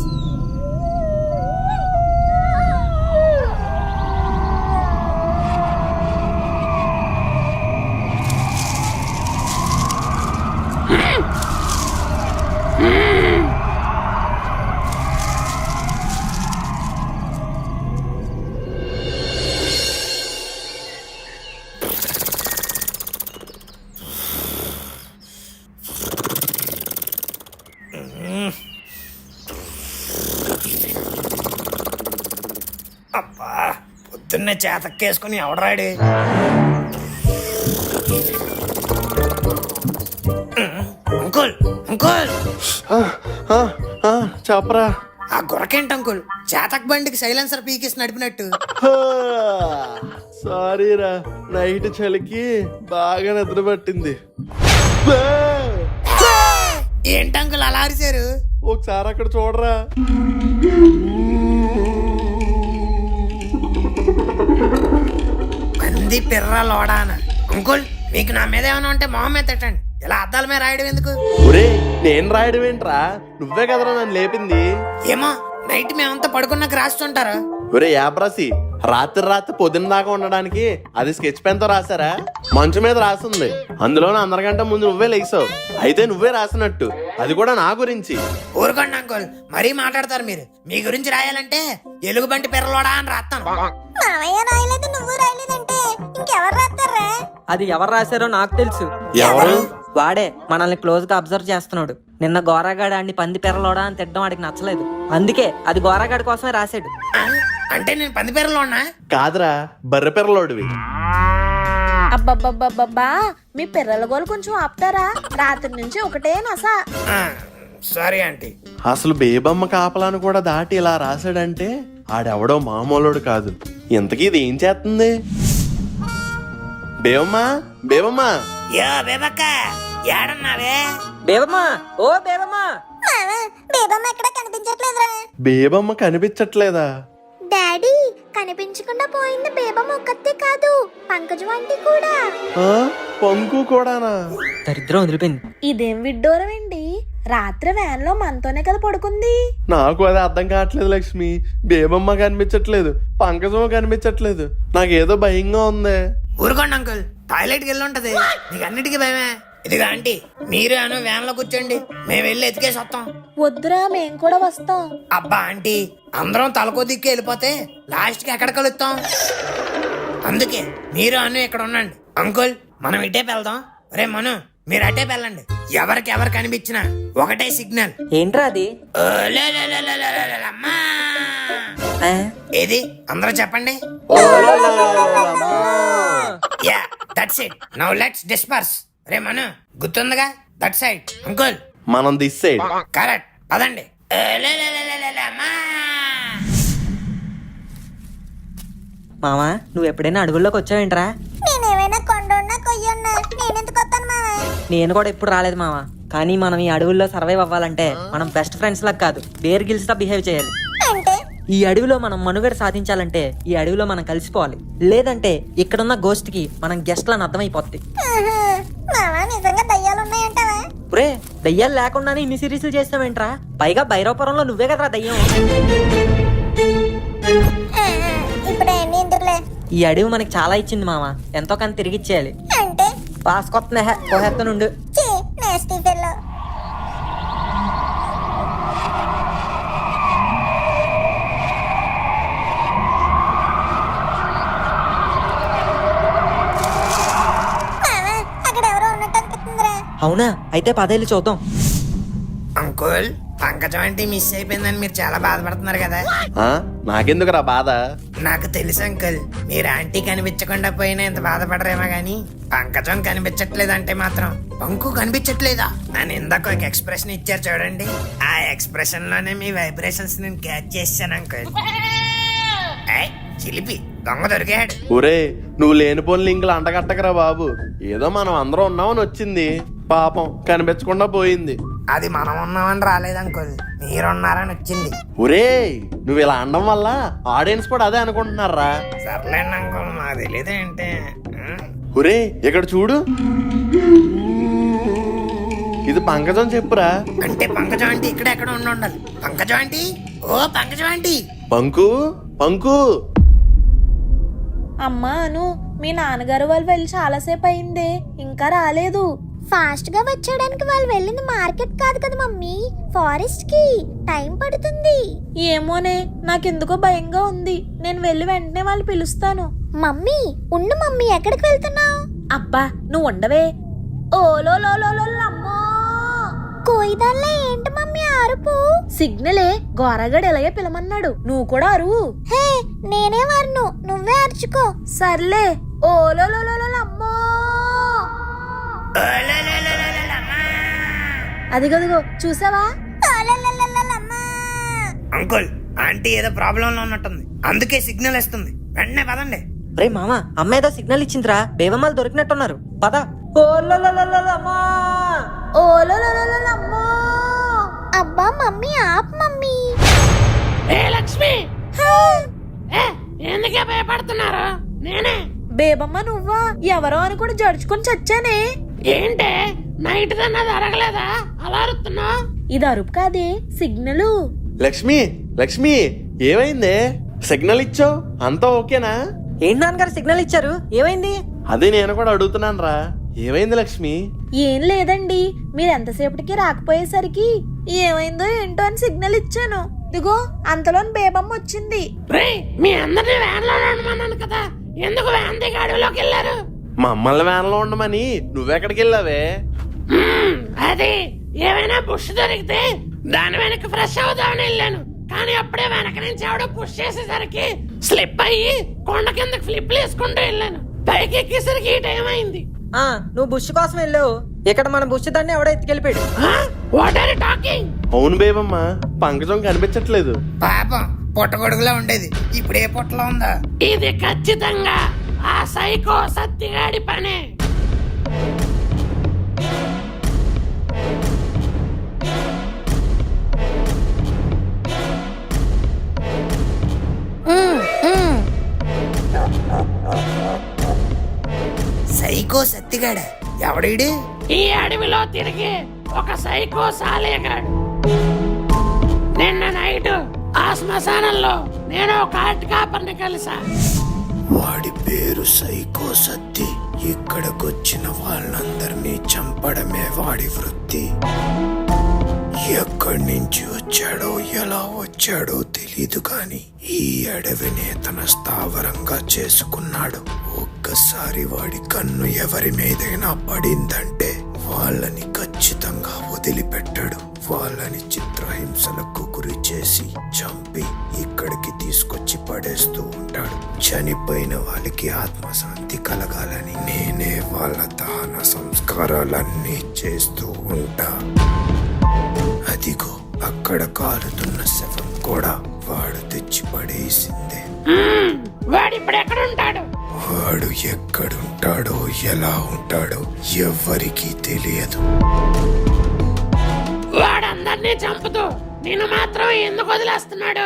అబ్బా పొద్దున్నే చేతక్కేసుకుని ఎవడరాడు? అంకుల్ అంకుల్, చెప్పరా. ఆ గురకేంటి అంకుల్? చేతక్ బండికి సైలెన్సర్ పీకేసి నడిపినట్టు. సారీరా, నైట్ చలికి బాగా నిద్ర పట్టింది. ఏంటి అంకుల్ అలా అరిశారు? ఒకసారి అక్కడ చూడరా. పంది పిర్ర లోడాన. అంకుల్ మీకు నా మీద ఏమైనా ఉంటే మొహం ఎత్తటండి, ఇలా అద్దాల మీద రాయడం ఎందుకు? ఒరే నేను రాయడం ఏంట్రా, నువ్వే కదరా నన్ను లేపింది. ఏమో నైట్ మేమంతా పడుకున్నాక రాస్తుంటారు. ఒరే యాబ్రాసి, రాత్రి పొద్దున్న దాకా ఉండడానికి అది స్కెచ్ పెన్ తో రాసారా? మంచు మీద రాసింది, అందులోనే అందరికంటే ముందు నువ్వే లేసావు. అయితే నువ్వే రాసినట్టు, అది కూడా నా గురించి. ఊరుకోండి అంకుల్, మరీ మాట్లాడతారు మీరు. మీ గురించి రాయాలంటే ఎలుగుబంటి పిర్రలోడా అని రాస్తాను. మామయ్య రాయలేదు, నువ్వు రాయలేదంటే ఇంకెవరు రాస్తారా? అది ఎవరు రాశారో నాకు తెలుసు. ఎవరు? వాడే మనల్ని క్లోజ్ గా అబ్జర్వ్ చేస్తున్నాడు. నిన్న గోరాగాడు ఆడిని పంది పెరలోడా అని తిట్టడం వాడికి నచ్చలేదు, అందుకే అది గోరాగాడి కోసమే రాశాడు. ఆ? అంటే నేను పంది పిర్రలోనా? కాదురా, బర్రె పిర్రలోడివి. అబ్బబ్బబ్బబ్బబ్బా, మీ పిర్రల గోలు కొంచెం ఆపుతారా? రాత్రి నుంచి ఒకటే నస. Sorry aunty. అసలు బేబమ్మ కాపలాను కూడా దాటి ఇలా రాశాడంటే ఆడెవడో మామూలుడు కాదు. ఇంతకీ ఇది ఏం చేస్తుంది? బేబమ్మా బేబమ్మా. యో బేబక్క, ఏడన్నావే? బేబమ్మా, ఓ బేబమ్మా. బేబమ్మ ఎక్కడ కనిపించట్లేదురా. బేబమ్మ కనిపించట్లేదా? డాడీ, కనిపించకుండా పోయింది బేబమ్మ ఒక్కతే కాదు, పంకజం ఆంటీ కూడా. ఆ, పంకు కూడానా? దరిద్రం వదిలిపోయింది. ఇదేం విడ్డూరం అండి, రాత్రి వ్యాన్ లో మనతోనే కదా పడుకుంది. నాకు అది అర్థం కావట్లేదు లక్ష్మి. బేబమ్మ కనిపించట్లేదు, పంకజం కనిపించట్లేదు, నాకేదో భయంగా ఉంది. ఊరుకోండి అంకుల్, టాయిలెట్ కి వెళ్ళి ఉంటది, నీకు అన్నిటికీ భయమే. ఇదిగా ఆంటీ, మీరు అను వ్యాన్ లో కూర్చోండి, మేము వెళ్ళి ఎతికేసి వస్తాం. వద్దురా, మేం కూడా వస్తాం. అబ్బా ఆంటీ, అందరం తలకో దిక్కు వెళ్ళిపోతే లాస్ట్ కి ఎక్కడ కలుస్తాం? అందుకే మీరు అను ఇక్కడ ఉండండి. అంకుల్ మనం ఇటే వెళ్దాం. రే మను, మీరు అటే వెళ్ళండి. ఎవరికి ఎవరు కనిపించినా ఒకటే సిగ్నల్. ఏంట్రా అది? అమ్మా ఆ? ఏది అందరూ చెప్పండి. Yeah that's it, now let's disperse. రే మను, గుర్తుందిగా? That side. అంకుల్ మనం దిస్ సైడ్. కరెక్ట్, పదండి. మామా, నువ్వు ఎప్పుడైనా అడవుల్లోకి వచ్చావేంట్రా? నేనేమైనా కొండున్నా కొయ్యున్నా, నేనెందుకు వస్తాను మామ? నేను కూడా ఎప్పుడు రాలేదు మామ. కానీ మనం ఈ అడవుల్లో సర్వైవ్ అవ్వాలంటే మనం బెస్ట్ ఫ్రెండ్స్ లాగా కాదు, బేర్ గిల్స్ లా బిహేవ్ చేయాలి. అంటే ఈ అడవిలో మనం మనుగడ సాధించాలంటే ఈ అడవిలో మనం కలిసిపోవాలి, లేదంటే ఇక్కడున్న గోస్ట్ కి మనం గెస్ట్ లని అర్థమైపోద్ది. మామ నిజంగా దయ్యాలు ఉన్నాయంటావా? రే, దయ్యాలు లేకుండానే ఇన్ని సిరీస్లు చేస్తావేంట్రా? పైగా భైరవపురంలో నువ్వే కదరా దయ్యం. ఇప్పుడు అన్ని ఎందుకులే. ఈ అడవి మనకి చాలా ఇచ్చింది మామ, ఎంతో కానీ తిరిగి ఇచ్చేయాలి. అంటే పాస్కొత్త కోహెత్తనుండు. చీ, nasty fellow. మామ, అక్కడ ఎవరో ఉన్నట్టు అనిపిస్తుందిరా. అవునా? అయితే పదేళ్ళు చూద్దాం. అంకుల్, పంకజం అంటే మిస్ అయిపోయిందని మీరు చాలా బాధపడుతున్నారు కదా? నాకెందుకురా బాధ? నాకు తెలుసు అంకుల్, మీరు ఆంటీ కనిపించకుండా పోయినా ఎంత బాధపడరేమో గానీ పంకజం కనిపించట్లేదంటే మాత్రం పంకు కనిపించట్లేదా అని ఇందాక ఒక ఎక్స్ప్రెషన్ ఇచ్చారు చూడండి. ఆ ఎక్స్ప్రెషన్ లోనే మీ వైబ్రేషన్స్ నేను క్యాచ్ చేశాను అంకుల్. చిలిపి, దొంగ దొరికాడు. ఒరే నువ్వు లేనిపోని లింకులు అంటగట్టకరా బాబు. ఏదో మనం అందరం ఉన్నామని వచ్చింది, పాపం కనిపించకుండా పోయింది. అది మనం ఉన్నామని రాలేదు అంకుల్, మీరున్నారని వచ్చింది. ఒరే నువ్వు ఇలా అనడం వల్ల ఆడియన్స్ కూడా అదే అనుకుంటున్నారా. సర్లేండి అంకుల్, మాకు తెలియదేంటి. ఒరే ఇక్కడ చూడు, ఇది పంకజం చెప్పురా. అంటే పంకజం అంటే ఇక్కడ ఎక్కడ ఉండాలి. పంకజం ఆంటీ, ఓ పంకజం ఆంటీ. పంకు పంకు. అమ్మా అను, మీ నాన్నగారు వాళ్ళు వెళ్ళి చాలాసేపు అయిందే, ఇంకా రాలేదు. ఫాస్ట్ గా వచ్చేయడానికి వాళ్ళు వెళ్ళింది మార్కెట్ కాదు కదా మమ్మీ, ఫారెస్ట్ కి. టైం పడుతుంది. ఏమోనే, నాకెందుకో భయంగా ఉంది. నేను వెళ్ళి వెంటనే వాళ్ళు పిలుస్తాను. మమ్మీ ఉండు మమ్మీ, ఎక్కడికి వెళ్తున్నావు? అబ్బా నువ్వు ఉండవే. ఓలో అమ్మో, కోయిదాల్లో ఏంటి మమ్మీ అరుపు? సిగ్నలే, గోరగాడు ఎలాగే పిలమన్నాడు, నువ్వు కూడా అరువు. హే నేనే వర్ను, నువ్వే అరుచుకో. సర్లే, ఓలో అమ్మో. అదిగదిగో చూసావా? అంకుల్ ఆంటీ ఏదో ప్రాబ్లం లో ఉన్నట్టుంది, అందుకే సిగ్నల్ ఇస్తుంది. వెంటనే పదండి. రే మామ, అమ్మ ఏదో సిగ్నల్ ఇచ్చిందిరా, బేబమ్మలు దొరికినట్టున్నారు, పద. ఓలో అమ్మో. అబ్బా మమ్మీ ఆప్ మమ్మీ. ఏ లక్ష్మి, ఏ, ఎందుకే భయపడుతున్నారు? నేనే. బేబమ్మ నువ్వా? ఎవరో అని కూడా జడుచుకొని చచ్చానే. ఏంటే నైట్ అన్నది అరగలేదా? అలా అరుతున్నా? ఇది అరుపు కాదే, సిగ్నలు. లక్ష్మి లక్ష్మి ఏమైందే? సిగ్నల్ ఇచ్చావు, అంతా ఓకేనా? ఏంటి నాన్నగారు సిగ్నల్ ఇచ్చారు, ఏమైంది? అదే నేను కూడా అడుగుతున్నాను రా, ఏమైంది లక్ష్మి? ఏం లేదండి, మీరు ఎంతసేపటికి రాకపోయేసరికి ఏమైందో ఏంటో అని సిగ్నల్ ఇచ్చాను. ఇదిగో అంతలోని బేబమ్మ వచ్చింది. రే, మీ అందరినీ వ్యాన్ లో ఉండమన్నాను కదా, ఎందుకు వ్యాన్ దిగి అడవిలోకి వెళ్ళారు? మమ్మల్ని వ్యాన్లో ఉండమని నువ్వెక్కడికి వెళ్ళావే? అది ఏమైనా బుష్ దొరికితే దాని వెనక ఫ్రెష్ అవుదామని వెళ్ళాను. కానీ అప్పుడే వెనక నుంచి ఎవడో పుష్ చేసేసరికి స్లిప్ అయ్యి కొండ కిందకి ఫ్లిప్ వేసుకుంటూ వెళ్ళాను. పైకి ఎక్కేసరికి ఈ టైం అయింది. నువ్వు బుష్ కోసం వెళ్ళావు, ఇక్కడ మన బుష్ దాన్ని ఎవడో ఎత్తుకెళ్ళిపోయాడు. What are you talking? అవును బేబమ్మ, పంకజం కనిపించట్లేదు. పాపం పుట్టగొడుగులా ఉండేది, ఇప్పుడు ఏ పుట్టలో ఉందా? ఇది ఖచ్చితంగా ఆ సైకో సత్తిగాడి పనే. సైకో సత్తిగాడ ఎవడీడు? ఈ అడవిలో తిరిగి ఒక సైకో సాలేగాడు. నిన్న నైట్ ఆ శ్మశానంలో నేను ఒక ఆర్ట్ కాపర్ని కలిసా. వాడి పేరు సైకో సత్తి. ఇక్కడికొచ్చిన వాళ్ళందరినీ చంపడమే వాడి వృత్తి. ఎక్కడి నుంచి వచ్చాడో ఎలా వచ్చాడో తెలీదు కానీ ఈ అడవినే తన స్థావరంగా చేసుకున్నాడు. ఒక్కసారి వాడి కన్ను ఎవరి మీదైనా పడిందంటే వాళ్ళని ఖచ్చితంగా వదిలిపెట్టాడు. వాళ్ళని చిత్రహింసలకు గురి చేసి చంపి ఇక్కడికి తీసుకొచ్చి పడేస్తూ ఉంటాడు. చనిపోయిన వాళ్ళకి ఆత్మశాంతి కలగాలని నేనే వాళ్ళ దహన సంస్కారాలన్నీ చేస్తూ ఉంటా. అదిగో అక్కడ కాలుతున్న శవం కూడా వాడు తెచ్చి పడేసిందే. వాడిప్పుడు ఎక్కడ ఉంటాడు? వాడు ఎక్కడుంటాడో ఎలా ఉంటాడో ఎవ్వరికీ తెలియదు. వాడందరినీ చంపుతూ నిన్ను మాత్రం ఎందుకు వదిలేస్తున్నాడు?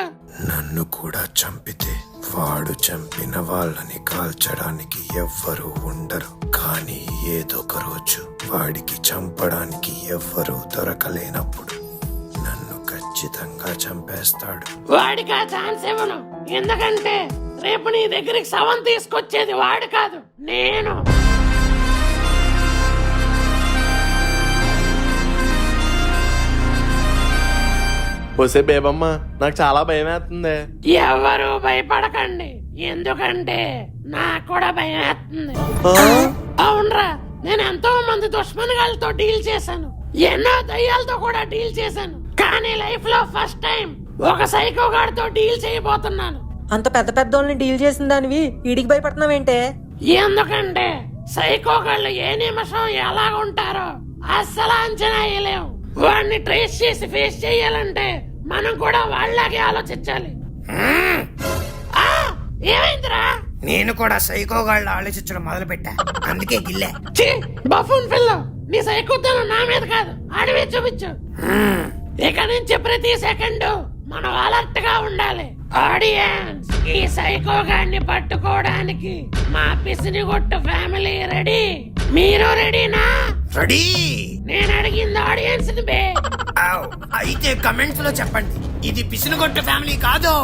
నన్ను కూడా చంపితే వాడు చంపిన వాళ్ళని కాల్చడానికి ఎవ్వరూ ఉండరు. కానీ ఏదో ఒక రోజు వాడికి చంపడానికి ఎవ్వరూ దొరకలేనప్పుడు నన్ను ఖచ్చితంగా చంపేస్తాడు. వాడికి ఆ ఛాన్స్ ఇవ్వను, ఎందుకంటే రేపు నీ దగ్గరికి శవం తీసుకొచ్చేది వాడు కాదు, నేను. వసే బేబమ్మ, నాకు చాలా భయం వేస్తుంది. ఎవరు భయపడకండి, ఎందుకంటే నాకు కూడా భయం వేస్తుంది. అవునరా, నేను ఎంతో మంది దుష్మనుగాలతో డీల్ చేశాను, ఎన్నో దయ్యాలతో కూడా డీల్ చేశాను. కానీ లైఫ్ లో ఫస్ట్ టైం ఒక సైకో గాడితో డీల్ చేయబోతున్నాను. అంత పెద్ద పెద్దోళ్ళని డీల్ చేసిన దానివి వీడికి భయపడుతున్నావేంటే? ఎందుకంటే సైకో గాళ్ళు ఏ నిమిషం ఎలా ఉంటారో అస్సలు అంచనా వేయలేము. వాడిని ట్రేస్ చేసి ఫేస్ చేయాలంటే మనం కూడా వాళ్ళలాగే ఆలోచించాలి. ఏమైందిరా? నేను కూడా సైకోగాళ్ళు ఆలోచించడం మొదలు పెట్టా, అందుకే గిల్లే. ఛీ, బఫూన్ పిల్ల, నీ సైకోతనం నా మీద కాదు, ఆడివే చూపించు. ఇక నుంచి ప్రతి సెకండ్ మనం అలర్ట్ గా ఉండాలి. ఆడియన్స్, ఈ సైకో గాడిని పట్టుకోవడానికి మా పిసినిగొట్టు ఫ్యామిలీ రెడీ. మీరు రెడీనా? రెడీ. నేను అడిగింది ఆడియన్స్ ని బే. ఆవ్, అయితే కమెంట్స్ లో చెప్పండి, ఇది పిసినగొట్టు ఫ్యామిలీ కాదు,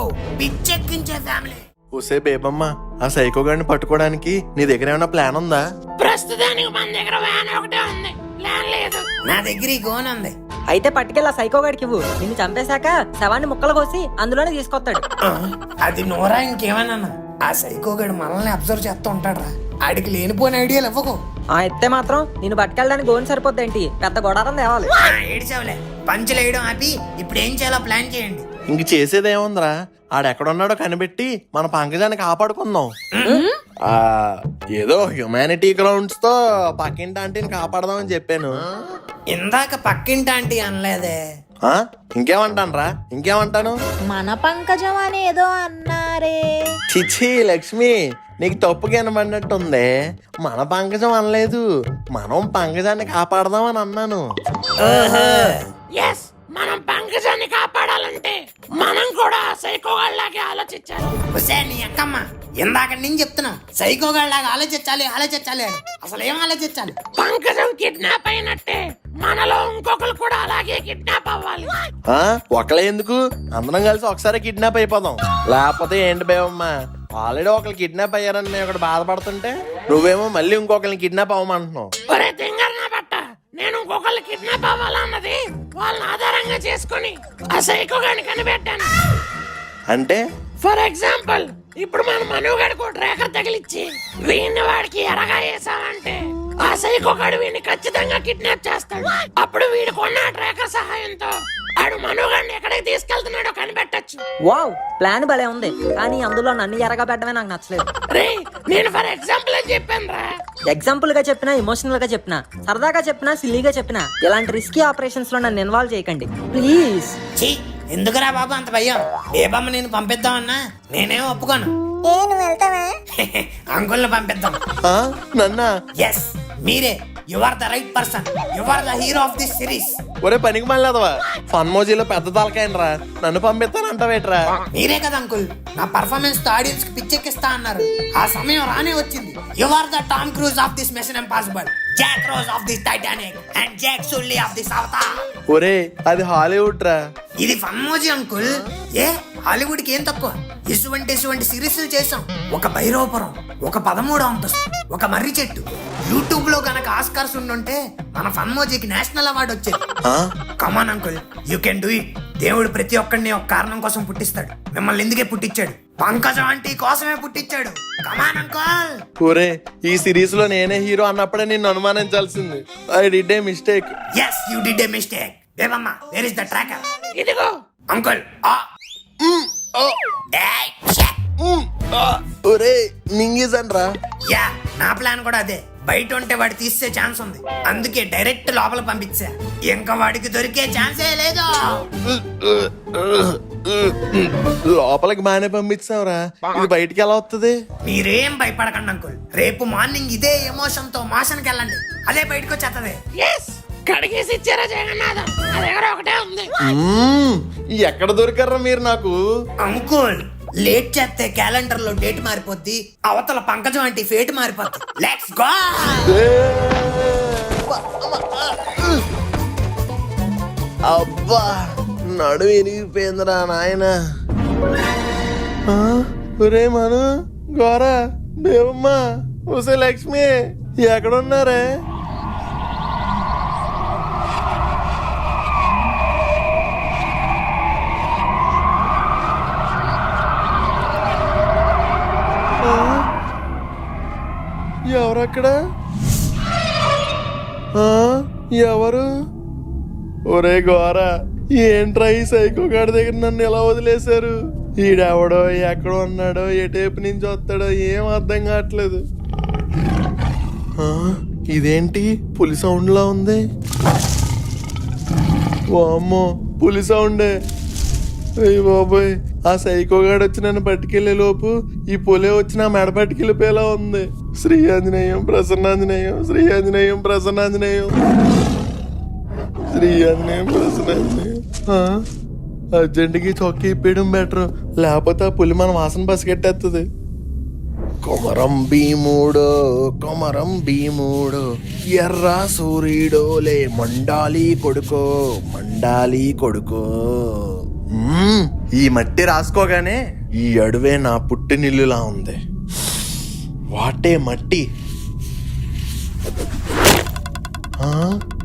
పిచ్చెక్కించే ఫ్యామిలీ. ఒసే బేబమ్మ, ఆ సైకో గాడిని పట్టుకోవడానికి నీ దగ్గర ఏమైనా ప్లాన్ ఉందా? ప్రస్తుతానికి మన దగ్గర వ్యాన్ ఒకటే ఉంది, ప్లాన్ లేదు. నా దగ్గర ఈ గోన్ ఉంది. అయితే పట్టుకెళ్ళి ఆ సైకో గాడికి ఇవ్వు. నిన్ను చంపేశాక శవాన్ని ముక్కలు కోసి అందులోనే తీసుకొస్తాడు. అది నోరా ఇంకేమన్నా? ఆ సైకోగాడు మనల్ని అబ్జర్వ్ చేస్తూ ఉంటాడు. ఆడికి లేనిపోయిన ఐడియాలు ఇవ్వకు. ఆ ఎత్తే మాత్రం నిన్ను పట్టుకెళ్ళడానికి గోన్ సరిపోద్దేంటి, పెద్ద గొడారం తేవాలి. ఏడిచావులే, పంచులు వేయడం ఆపి ఇప్పుడు ఏం చేయాలో ప్లాన్ చేయండి. ఇంక చేసేదేముందిరా, ఆడెక్కడున్నాడో కనిపెట్టి మన పంకజాన్ని కాపాడుకుందాం. ఆ ఏదో హ్యుమానిటీ గ్రౌండ్స్ తో పక్కింటి ఆంటీని కాపాడదామని చెప్పాను. ఇందాక పక్కింటి ఆంటీ అనలేదే. ఆ ఇంకేమంటానురా, ఇంకేమంటాను? మన పంకజం అని ఏదో అన్నారే. చిచ్చి లక్ష్మి, నీకు తప్పు కనబడినట్టుంది. మన పంకజం అనలేదు, మనం పంకజాన్ని కాపాడదాం అని అన్నాను. ఎస్, మనం పంకజాన్ని కాపాడాలంటే మనం కూడా సైకోగాళ్ళలాగే ఆలోచించాలి. హుసేన్ నీ అక్కమ్మ, ఇందాక నేను చెప్తున్నా సైకోగాళ్ళలాగా ఆలోచించాలి ఆలోచించాలి అని. అసలు ఏం ఆలోచించాలి? పంకజం కిడ్నాప్ అయినట్టే మనలో ఇంకొకరు కూడా అలాగే కిడ్నాప్ అవ్వాలి. ఆ ఒకళ్ళే ఎందుకు, అందరం కలిసి ఒకసారి కిడ్నాప్ అయిపోదాం. లేకపోతే ఏంటి బేవమ్మా, ఆల్రెడీ ఒకళ్ళు కిడ్నాప్ అయ్యారని నేను ఒకటి బాధపడుతుంటే నువ్వేమో మళ్ళీ ఇంకొకరిని కిడ్నాప్ అవ్వమంటున్నావు. ఒరే తింగర్ నా బట్ట, నేను ఇంకొకళ్ళు కిడ్నాప్ అవ్వాలన్నది వాళ్ళని ఆధారంగా చేసుకుని ఆ సైకోగాన్ని కనిపెట్టాను. అంటే ఫర్ ఎగ్జాంపుల్, ఇప్పుడు మన మనుగడకు ట్రాకర్ తగిలిచ్చి వీడిని వాడికి ఎరగా వేసామంటే ఆ సైకోగాడు వీడిని ఖచ్చితంగా కిడ్నాప్ చేస్తాడు. అప్పుడు వీడు కొన్న ట్రాకర్ సహాయంతో ఆడు మనుగడిని ఎక్కడికి తీసుకెళ్తున్నాడో కనిపెట్టచ్చు. వావ్, ప్లాన్ భలే ఉంది, కానీ అందులో నన్ను ఎరగా పెట్టడమే నాకు నచ్చలేదు. రే, నేను ఫర్ ఎగ్జాంపుల్ అని చెప్పాను రా. ఎగ్జాంపుల్ గా చెప్పినా, ఎమోషనల్ గా చెప్పినా, సరదాగా చెప్పినా, సిల్లీగా చెప్పినా, ఇలాంటి రిస్కీ ఆపరేషన్స్ లో నన్ను ఇన్వాల్వ్ చేయకండి ప్లీజ్. ఛీ, ఎందుకురా బాబు అంత భయం? బేబమ్మ నేను పంపిద్దామన్నా నేనేం ఒప్పుకోను. నువ్వు వెళ్తావా? అంకుల్ని పంపిద్దాం. ఆ నన్నా? ఎస్, మీరే. You are the right person. You are the hero of this series. ఒరే పనికి మళ్ళదవా, ఫన్ మోజీలో పెద్ద తలకాయనరా, నన్ను పంపిస్తానంటావేట్రా? మీరే కదా అంకుల్ నా పర్ఫార్మెన్స్ తో ఆడియన్స్ కి పిచ్చెక్కిస్తా అన్నారు. ఆ సమయం రానే వచ్చింది. You are the Tom Cruise of this Mission Impossible, Jack Rose of this Titanic and Jack Sully of this Avatar. ఒరే అది హాలీవుడ్ రా. ఇది ఫన్ మోజీ అంకుల్. ఏ హాలీవుడ్ కి ఏం తక్కువ? ఇటువంటి సిరీస్లు చేసాం. ఒక భైరవపురం, ఒక 13వ అంతస్తు, ఒక మర్రి చెట్టు. యూట్యూబ్ లో గనక ఆస్కార్స్ ఉండుంటే మన ఫన్ మోజీకి నేషనల్ అవార్డు వచ్చేది. Come on uncle, you can do it. దేవుడు ప్రతి ఒక్కడిని ఒక కారణం కోసం పుట్టిస్తాడు. మిమ్మల్ని ఎందుకే పుట్టించాడు? పంకజం ఆంటీ కోసమే పుట్టించాడు. Come on uncle. ఒరే ఈ సిరీస్ లో నేనే హీరో అన్నప్పుడే నిన్ను అనుమానించాల్సింది. I did a mistake. Yes, you did a mistake. Devamma, where is the tracker? ఇదిగో అంకుల్. ఒరే మింగేసన్రా. యా, నా ప్లాన్ కూడా అదే. బయట ఉంటే వాడు తీసే ఛాన్స్ ఉంది, అందుకే డైరెక్ట్ లోపల పంపించా. ఇంకా వాడికి దొరికే ఛాన్సే లేదు. లోపలికి బాగానే పంపించావురా, ఇది బయటికి ఎలా వస్తుంది? మీరేం భయపడకండి అంకుల్. రేపు మార్నింగ్ ఇదే ఎమోషన్ తో మోషన్కి వెళ్ళండి, అదే బయటకు వచ్చేస్తుంది. ఎస్, కడిగేసి ఇచ్చారా జగన్నాథం, నా దగ్గర ఒకటే ఉంది. ఎక్కడ దొరికారా మీరు నాకు? అంకుల్, లేట్ చేస్తే క్యాలెండర్ లో డేట్ మారిపోద్ది, అవతల పంకజం అంటే ఫేట్ మారిపోద్ది. Let's go. అబ్బా నడుము విరిగిపోయిందిరా నాయన. ఒరే మను, గోరా, దేవమ్మ, ఉసే లక్ష్మి ఎక్కడున్నారే? ఎవరక్కడ? ఎవరు? ఒరే గోరా, ఏంట్రా ఈ సైకో గాడి దగ్గర నన్ను ఎలా వదిలేశారు? ఈడెవడో, ఎక్కడ ఉన్నాడో, ఎటేపు నుంచి వస్తాడో ఏం అర్థం కావట్లేదు. ఇదేంటి పులి సౌండ్ లా ఉంది? వామ్మో, పులి సౌండే. అయ్య బాబోయ్, ఆ సైకోగాడు వచ్చి నన్ను పట్టుకెళ్లే లోపు ఈ పొలే వచ్చి నా మెడ పట్టుకెళ్ళిపోయేలా ఉంది. శ్రీ ఆంజనేయం ప్రసన్నాంజనేయం, శ్రీ ఆంజనేయం ప్రసన్నాంజనేయం, శ్రీ ఆంజనేయం ప్రసన్నాంజనేయం. అర్జెంటుకి చొక్కి ఇప్పేయడం బెటర్, లేకపోతే ఆ పులి మన వాసన పసిగట్టేస్తుంది. కొమరం భీముడో కొమరం భీముడో ఎర్ర సూర్యుడోలే మండాలి కొడుకో మండాలి కొడుకో. ఈ మట్టి రాసుకోగానే ఈ అడవే నా పుట్టినిల్లులా ఉంది. వాటే మట్టి.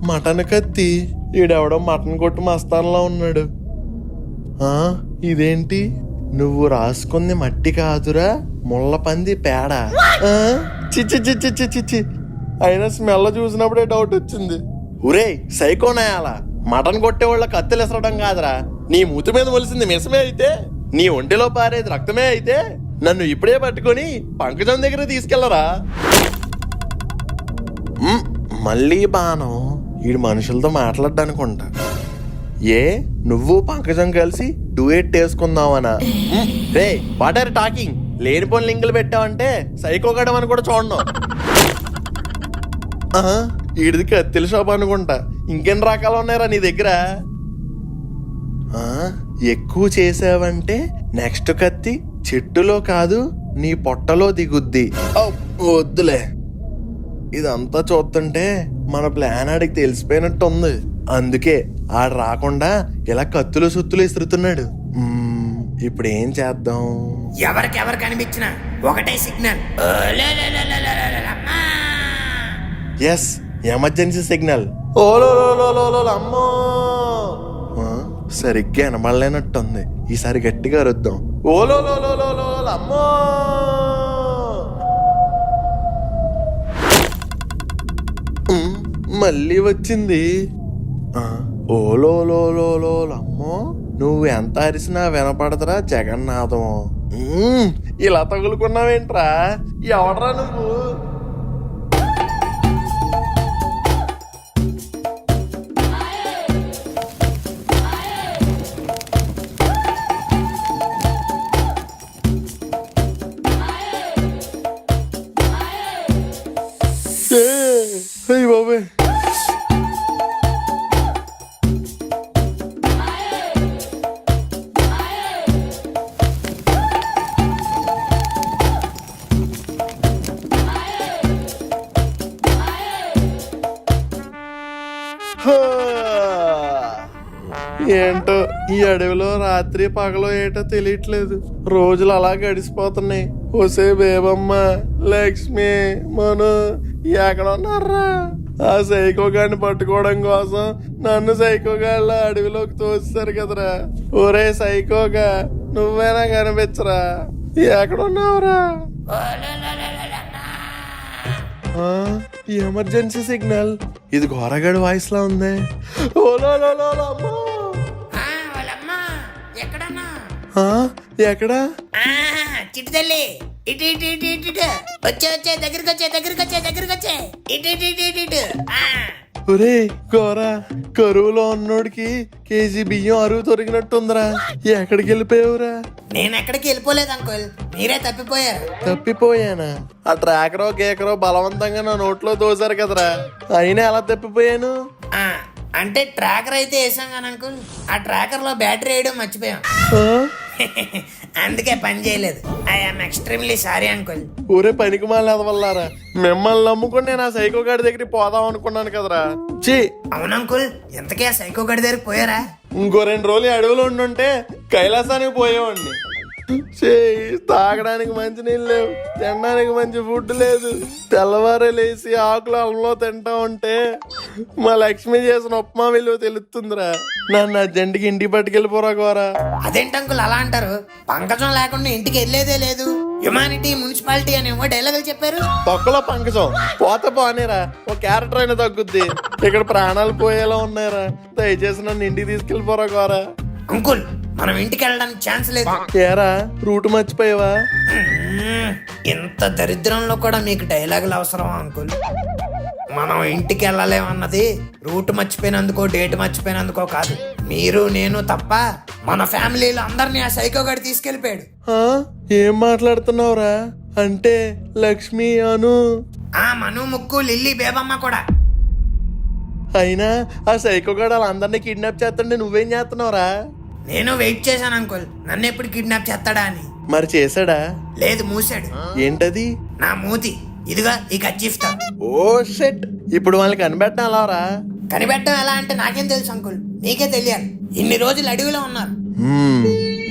మటన్ కత్తి. ఈడెవడో మటన్ కొట్టు మస్తాన్లా ఉన్నాడు. ఇదేంటి, నువ్వు రాసుకుంది మట్టి కాదురా, ముళ్ళపంది పేడ. చిచ్చి చిచ్చి చిచ్చి చిచ్చి. అయినా స్మెల్ చూసినప్పుడే డౌట్ వచ్చింది. ఒరే సైకోనాయాల, మటన్ కొట్టేవాళ్ళ కత్తులు ఎసరడం కాదురా, నీ మూతి మీద మొలిసింది మిసమే అయితే, నీ ఒంటిలో పారేది రక్తమే అయితే నన్ను ఇప్పుడే పట్టుకొని పంకజం దగ్గర తీసుకెళ్లరా. మళ్ళీ బాణం. వీడు మనుషులతో మాట్లాడ్డానుకుంటా. ఏ నువ్వు పంకజం కలిసి డూయెట్ వేసుకుందామనా? రే వాట్ ఆర్ టాకింగ్? లేనిపోని లింకులు పెట్టావంటే సైకోగడం అని కూడా చూడను. వీడిది కత్తిల షాప్ అనుకుంటా. ఇంకెన్ని రకాలు ఉన్నాయరా నీ దగ్గర? ఎక్కువ చేసావంటే నెక్స్ట్ కత్తి చెట్టులో కాదు నీ పొట్టలో దిగుద్ది. వద్దులే, ఇదంతా చూస్తుంటే మన ప్లాన్ ఆడికి తెలిసిపోయినట్టు ఉంది. అందుకే ఆడు రాకుండా ఇలా కత్తులు సుత్తులు ఇస్తుతున్నాడు. ఇప్పుడు ఏం చేద్దాం? ఎవరికి కనిపించినా ఒకటే సిగ్నల్. Yes, emergency signal. ఓలో అమ్మో. సరిగ్గా వినబడలేనట్టుంది. ఈసారి గట్టిగా అరుద్దాం. ఓలో అమ్మో. మళ్ళీ వచ్చింది. ఓలో అమ్మో. నువ్వు ఎంత అరిసినా వినపడదురా జగన్నాథం. ఇలా తగులుకున్నావేంట్రా? ఎవడరా నువ్వు? అయ్య బాబోయ్. ఏంటో ఈ అడవిలో రాత్రి పగలో ఏటో తెలియట్లేదు. రోజులు అలా గడిచిపోతున్నాయి. ఒసే బేబమ్మ, లక్ష్మి, మను ఎక్కడున్నారా? ఆ సైకోగాడిని పట్టుకోవడం కోసం నన్ను సైకోగాళ్ళ అడవిలోకి తోస్తారు కదరా. ఒరే సైకోగా, నువ్వేనా కనిపించరా? ఎక్కడున్నావురా? Emergency signal. ఇది ఘోరగాడి వాయిస్ లా ఉంది. ఎక్కడా? చిట్టు తల్లి, ఇటు ఇటు ఇటు ఇటు ఇటు వచ్చే దగ్గరికి వచ్చే. ఇటు. ఒరే ఘోరా, కరువులో ఉన్నోడికి కేజీ బియ్యం అరువు తొరిగినట్టుందిరా. ఎక్కడికి వెళ్ళిపోయావురా? నేను ఎక్కడికి వెళ్ళిపోలేదు అంకుల్, మీరే తప్పిపోయారు. తప్పిపోయానా? ఆ ట్రాకరో గేకరో బలవంతంగా నా నోట్లో దోశారు కదరా. అయినా ఎలా తప్పిపోయాను? అంటే ట్రాకర్ అయితే వేసాం కానీ అంకుల్, ఆ ట్రాకర్ లో బ్యాటరీ వేయడం మర్చిపోయాం. అందుకే పని చేయలేదు. I'm extremely sorry uncle. ఊరే పనికి మాల వల్లారా, మిమ్మల్ని నమ్ముకుని నేను ఆ సైకో గాడి దగ్గరికి పోదాం అనుకున్నాను కదరా. చీ. అవును అంకుల్, ఎంతకీ ఆ సైకో గడి దగ్గరికి పోయారా? ఇంకో 2 రోజులు అడవిలో ఉండుంటే కైలాసానికి పోయేవాడిని. తాగడానికి మంచి నీళ్ళు లేవు, తినడానికి మంచి ఫుడ్ లేదు. తెల్లవారే లేచి ఆకులు అల్లంలో తింటా ఉంటే మా లక్ష్మి చేసిన ఉప్మా విలువ తెలుస్తుందిరా. నన్ను అర్జెంట్కి ఇంటికి పట్టుకెళ్ళిపోరా ఘోరా. అదేంటి అంకుల్ అలా అంటారు? పంకజం లేకుండా ఇంటికి వెళ్ళేదే లేదు. హ్యుమానిటీ, మున్సిపాలిటీ అని ఏమో డైలాగులు చెప్పారు. తొక్కలో పంకజం పోతే పోనేరా, ఒక క్యారెక్టర్ అయినా తగ్గుద్ది. ఇక్కడ ప్రాణాలు పోయేలా ఉన్నాయరా. దయచేసి నన్ను ఇంటికి తీసుకెళ్ళిపోరా ఘోరా. అంకుల్, మనం ఇంటికి వెళ్ళడానికి ఛాన్స్ లేదు. ఏరా రూట్ మర్చిపోయావా? ఇంత దరిద్రంలో కూడా మీకు డైలాగులు అవసరమా అంకుల్? మనం ఇంటికి వెళ్ళలేమన్నది రూట్ మర్చిపోయినందుకో, డేట్ మర్చిపోయినందుకో కాదు. మీరు నేను తప్ప మన ఫ్యామిలీలో అందరినీ ఆ సైకో గడి తీసుకెళ్లిపోయాడు. ఆ, ఏం మాట్లాడుతున్నావురా? అంటే లక్ష్మి అను ఆ మను, ముక్కు, లిల్లీ, బేబమ్మ కూడా. అయినా ఆ సైకోగాడు వాళ్ళందరినీ కిడ్నాప్ చేస్తుంటే నువ్వేం చేస్తున్నావురా? నేను వెయిట్ చేశాను అంకుల్, నన్ను ఎప్పుడు కిడ్నాప్ చేస్తాడా అని. మరి చేశాడా? లేదు, మూసాడు. ఏంటది? నా మూతి. ఇదిగా ఈ కచ్చిఫ్తా. ఓ షెట్, ఇప్పుడు వాళ్ళని కనిపెట్టడం అలారా? కనిపెట్టడం ఎలా అంటే నాకేం తెలుసు అంకుల్, నీకే తెలియాలి. ఇన్ని రోజులు అడవిలో ఉన్నారు.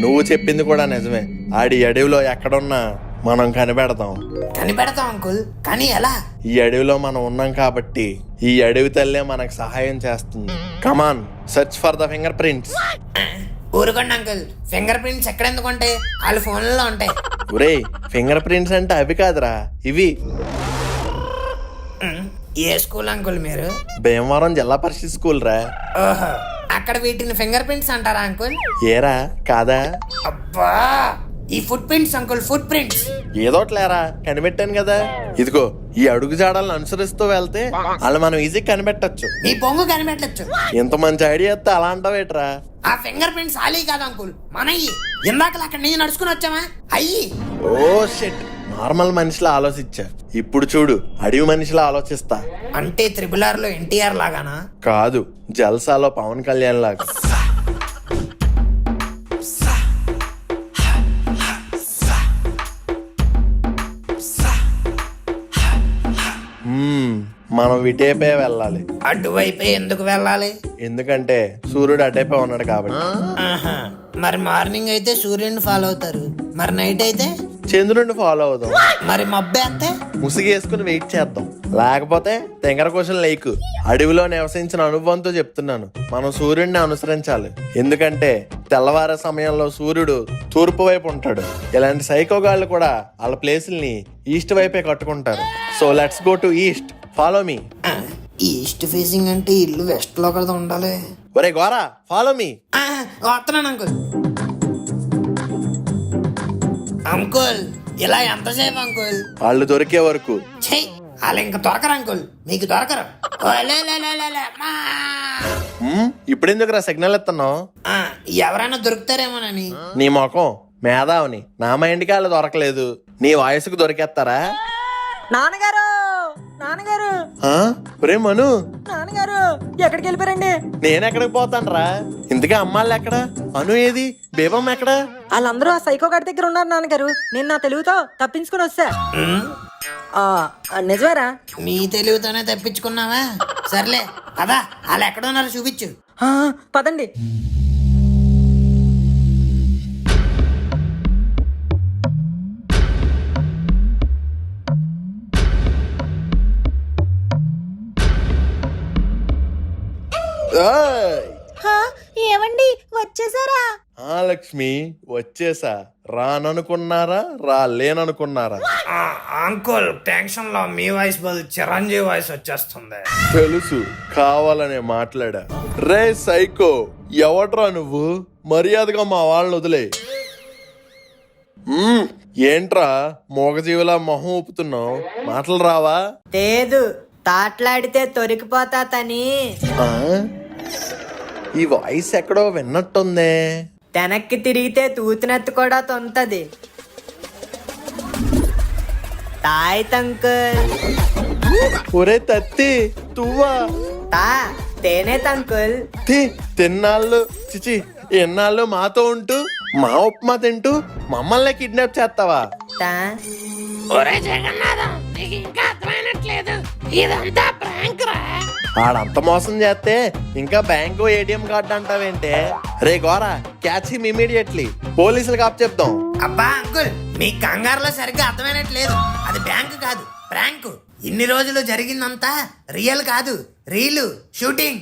నువ్వు చెప్పింది కూడా నిజమే. ఆడి అడవిలో ఎక్కడున్నా మనం కనిపెడతాం. కనిపెడతాం అంకుల్, కానీ ఎలా? ఈ అడవిలో మనం ఉన్నాం కాబట్టి ఈ అడవి తల్లే మనకు సహాయం చేస్తుంది. Come on, search for the finger prints. ఊరుకోండి అంకుల్, ఫింగర్ ప్రింట్స్ ఎక్కడెందుకు ఉంటాయి? వాళ్ళ ఫోన్లలో ఉంటాయి. ఒరే, ఫింగర్ ప్రింట్స్ అంటే అవి కాదురా, ఇవి. ఏ స్కూల్ అంకుల్ మీరు? భీమవరం జిల్లా పరిషత్ స్కూల్ రా. ఓహో, అక్కడ వీటిని ఫింగర్ ప్రింట్స్ అంటారా అంకుల్? ఏరా కాదా? అబ్బా, ఈ foot prints uncle, foot prints. ఏదోట్లేరా, కనిపెట్టాను కదా. ఇదిగో ఈ అడుగు జాడలను అనుసరిస్తూ వెళ్తే వాళ్ళు మనం ఈజీ కనిపెట్టచ్చు. నీ పొంగు కనిపెట్టచ్చు. ఇంత మంచి ఐడియా ఇస్తే అలా అంటావేట్రా? ఆ ఫింగర్ ప్రింట్స్ ఆలీ కాదు అంకుల్, మనయ్యి. ఇందాకలా అక్కడ నేను నడుచుకుని వచ్చామా అయ్యి. ఓ షిట్, నార్మల్ మనిషిలా ఆలోచించా. ఇప్పుడు చూడు, అడవి మనిషిలా ఆలోచిస్తా. అంటే త్రిబుల్ లో ఎన్టీఆర్ లాగానా? కాదు, జల్సాలో పవన్ కళ్యాణ్ లాగా. మనం ఇటేపే వెళ్ళాలి. అటువైపే ఎందుకు వెళ్ళాలి? ఎందుకంటే సూర్యుడు అటేపే ఉన్నాడు కాబట్టి. ఆహా, మరి మార్నింగ్ అయితే సూర్యుడిని ఫాలో అవుతారు, మరి నైట్ అయితే చంద్రుడిని ఫాలో అవుదాం. మరి మబ్బేస్తే ముసిగేసుకుని వెయిట్ చేద్దాం. లేకపోతే తెంగర క్వశ్చన్ లేకు. అడవిలో నివసించిన అనుభవంతో చెప్తున్నాను, మనం సూర్యుడిని అనుసరించాలి. ఎందుకంటే తెల్లవారే సమయంలో సూర్యుడు తూర్పు వైపు ఉంటాడు. ఇలాంటి సైకోగాళ్ళు కూడా వాళ్ళ ప్లేసుల్ని ఈస్ట్ వైపే కట్టుకుంటారు. So let's go to east, follow me. East facing అంటే ఇల్లు వెస్ట్ లో కదా ఉండాలి. ఒరే గోరా, ఫాలో మీ. వస్తున్నాను అంకుల్. అంకుల్, ఇలా ఎంతసేపు అంకుల్? వాళ్ళు దొరికే వరకు. చెయ్, వాళ్ళు ఇంక దొరకరు అంకుల్, మీకు దొరకరు. ఓ, లే, లే, లే, లే, లే, మా. ఇప్పుడు ఎందుకు రా సిగ్నల్ ఇస్తున్నావు? ఎవరైనా దొరుకుతారేమోనని. నీ మొఖం మేధావుని, నా మైండ్కి వాళ్ళు దొరకలేదు, నీ వాయిస్కు దొరికేస్తారా? నాన్నగారు, నాన్నగారు, ఒరే మను, నాన్నగారు ఎక్కడికి వెళ్ళిపోయారండి? నేనెక్కడికి పోతానురా? ఇంతగా అమ్మాళ్ళు ఎక్కడ? అను ఏది? బేబమ్మ ఎక్కడ? వాళ్ళందరూ ఆ సైకో గారి దగ్గర ఉన్నారు నాన్నగారు. నేను నా తెలుగుతో తప్పించుకుని వస్తా. నిజమేరా? మీ తెలివితోనే తప్పించుకున్నావా? సర్లే అదా, వాళ్ళు ఎక్కడున్నారో చూపించు. పదండి. ఏమండి, వచ్చేసారా? లక్ష్మి, వచ్చేసా. రాననుకున్నారా, రాలేననుకున్నారా? అంకుల్, టెన్షన్ లో మీ వాయిస్ బదులు చిరంజీవి వాయిస్ వచ్చేస్తుంది. తెలుసు, కావాలనే మాట్లాడా. రే సైకో, ఎవడ్రా నువ్వు? మర్యాదగా మా వాళ్ళని వదిలే. ఏంట్రా మోగజీవులా మొహం ఊపుతున్నావు? మాటలు రావా? లేదు, తాట్లాడితే తొరికిపోతా తని. ఈ వాయిస్ ఎక్కడో విన్నట్టుందే. వెనక్కి తిరిగితే తూతినెత్తు కూడా తొంతది. తాయ్ తంకుల్. ఒరే తత్తి, తువ్వా తా తేనే తంకుల్. తిన్నాళ్ళు చిచి ఎన్నాళ్ళు మాతో ఉంటూ మా ఉప్మా తింటూ మమ్మల్ని కిడ్నాప్ చేస్తావా? ఒరే జగన్నాథం, నీకు ఇంకా అర్థమైనట్లేదు, ఇదంతా ప్రాంక్ రా. ఆడంత మోసం చేస్తే ఇంకా బ్యాంకు ఏటీఎం కార్డు అంటావేంటే? రే గోరా, క్యాచ్ హిమ్ ఇమీడియట్లీ. పోలీసులకు అప్ చెప్తాం. అబ్బా అంకుల్, మీ కంగారులో సరిగ్గా అర్థమైనట్లేదు. అది బ్యాంకు కాదు, ప్రాంక్. ఇన్ని రోజులు జరిగిందంతా రియల్ కాదు, రీలు షూటింగ్.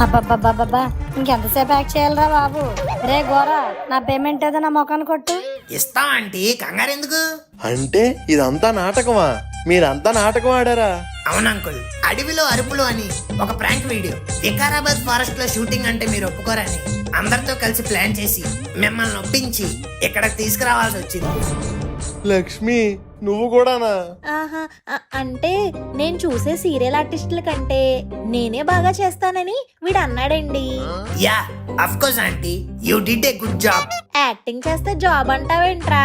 అబ్బబ్బబ్బబ్బా, ఇంకెంతసేపు యాక్ట్ చేయాలరా బాబు? రే గోరా, నా పేమెంట్ ఏదో నా ముఖాన్ని కొట్టు. ఇస్తాం ఆంటీ, కంగారు ఎందుకు? అంటే ఇదంతా నాటకమా? మీరంతా నాటకం ఆడారా? అవును అంకుల్, అడవిలో అరుపులు అని ఒక ప్రాంక్ వీడియో వికారాబాద్ ఫారెస్ట్ లో షూటింగ్ అంటే మీరు ఒప్పుకోరని అందరితో కలిసి ప్లాన్ చేసి మిమ్మల్ని ఒప్పించి ఇక్కడికి తీసుకురావాల్సి వచ్చింది. లక్ష్మి, నువ్వు కూడానా? ఆహా అంటే నేను చూసే సీరియల్ ఆర్టిస్టుల కంటే నేనే బాగా చేస్తానని వీడు అన్నాడండి. Yeah of course aunty, you did a good job. Acting చేస్తే జాబ్ అంటావేంట్రా?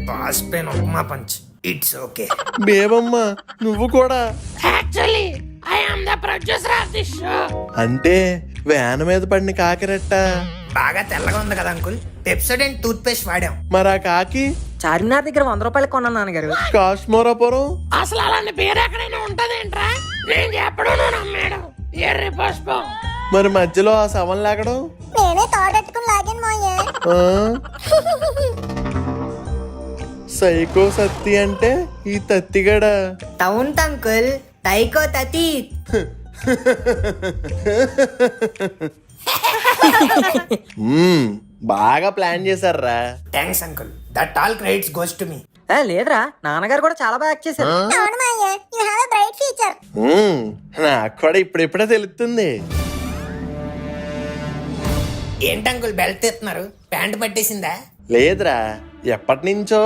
బాస్ పెన్ upma punch, it's okay. Bebamma నువ్వు కూడా? Actually I am the producer of this show. అంటే వ్యాన్ మీద పడిన కాకిరెట్ట. బాగా తెల్లగా ఉంది కదా అంకుల్, పెప్సోడెంట్ టూత్ పేస్ట్ వాడాం. మరి ఆ కాకి చార్మినార్ దగ్గర 100 రూపాయలు కొన్నాను నాన్నగారు. కాశ్మోరాపురం. అసలు అలాంటి పేరు ఎక్కడైనా ఉంటదేంట్రా? నేను చెప్పడం నువ్వు నమ్మాడు. ఎర్రి పుష్పం. మరి మధ్యలో ఆ శవం లేకడం? నేనే తోడెట్టుకుని లాగాను మాయే. ఆ? సైకో సత్తి అంటే ఈ తత్తిగడ. టౌన్ అంకుల్, టైకో తతి. బాగా ప్లాన్ చేశారా? Thanks uncle, that all credits goes to me. లేదురా, నాన్నగారు కూడా చాలా బాగా యాక్ట్ చేశారు. అవును మాయే, you have a bright future. నాకు కూడా ఇప్పుడిప్పుడే తెలుస్తుంది. ఏంటి అంకుల్ బెల్ట్ తీస్తున్నారు? ప్యాంట్ పట్టేసిందా? లేదురా, ఎప్పటి నుంచో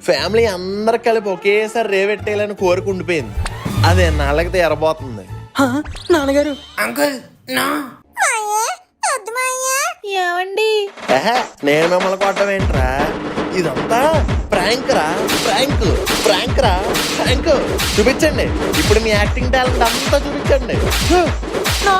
ఫ్యామిలీ అందరు కలిపి ఒకేసారి రేవెట్టేయాలని కోరిక ఉండిపోయింది. అదే నాళ్ళకి తీరబోతుంది. నాన్నగారు అంకుల్ నా మాయే వద్దు మాయే. ఏమండి నేను మిమ్మల్ని కొట్టడం ఏంట్రా? ఇదంతా ప్రాంక్ రా, ప్రాంక్ ప్రాంక్ రా, ప్రాంక్. చూపించండి ఇప్పుడు మీ యాక్టింగ్ టాలెంట్ అంతా చూపించండి. నా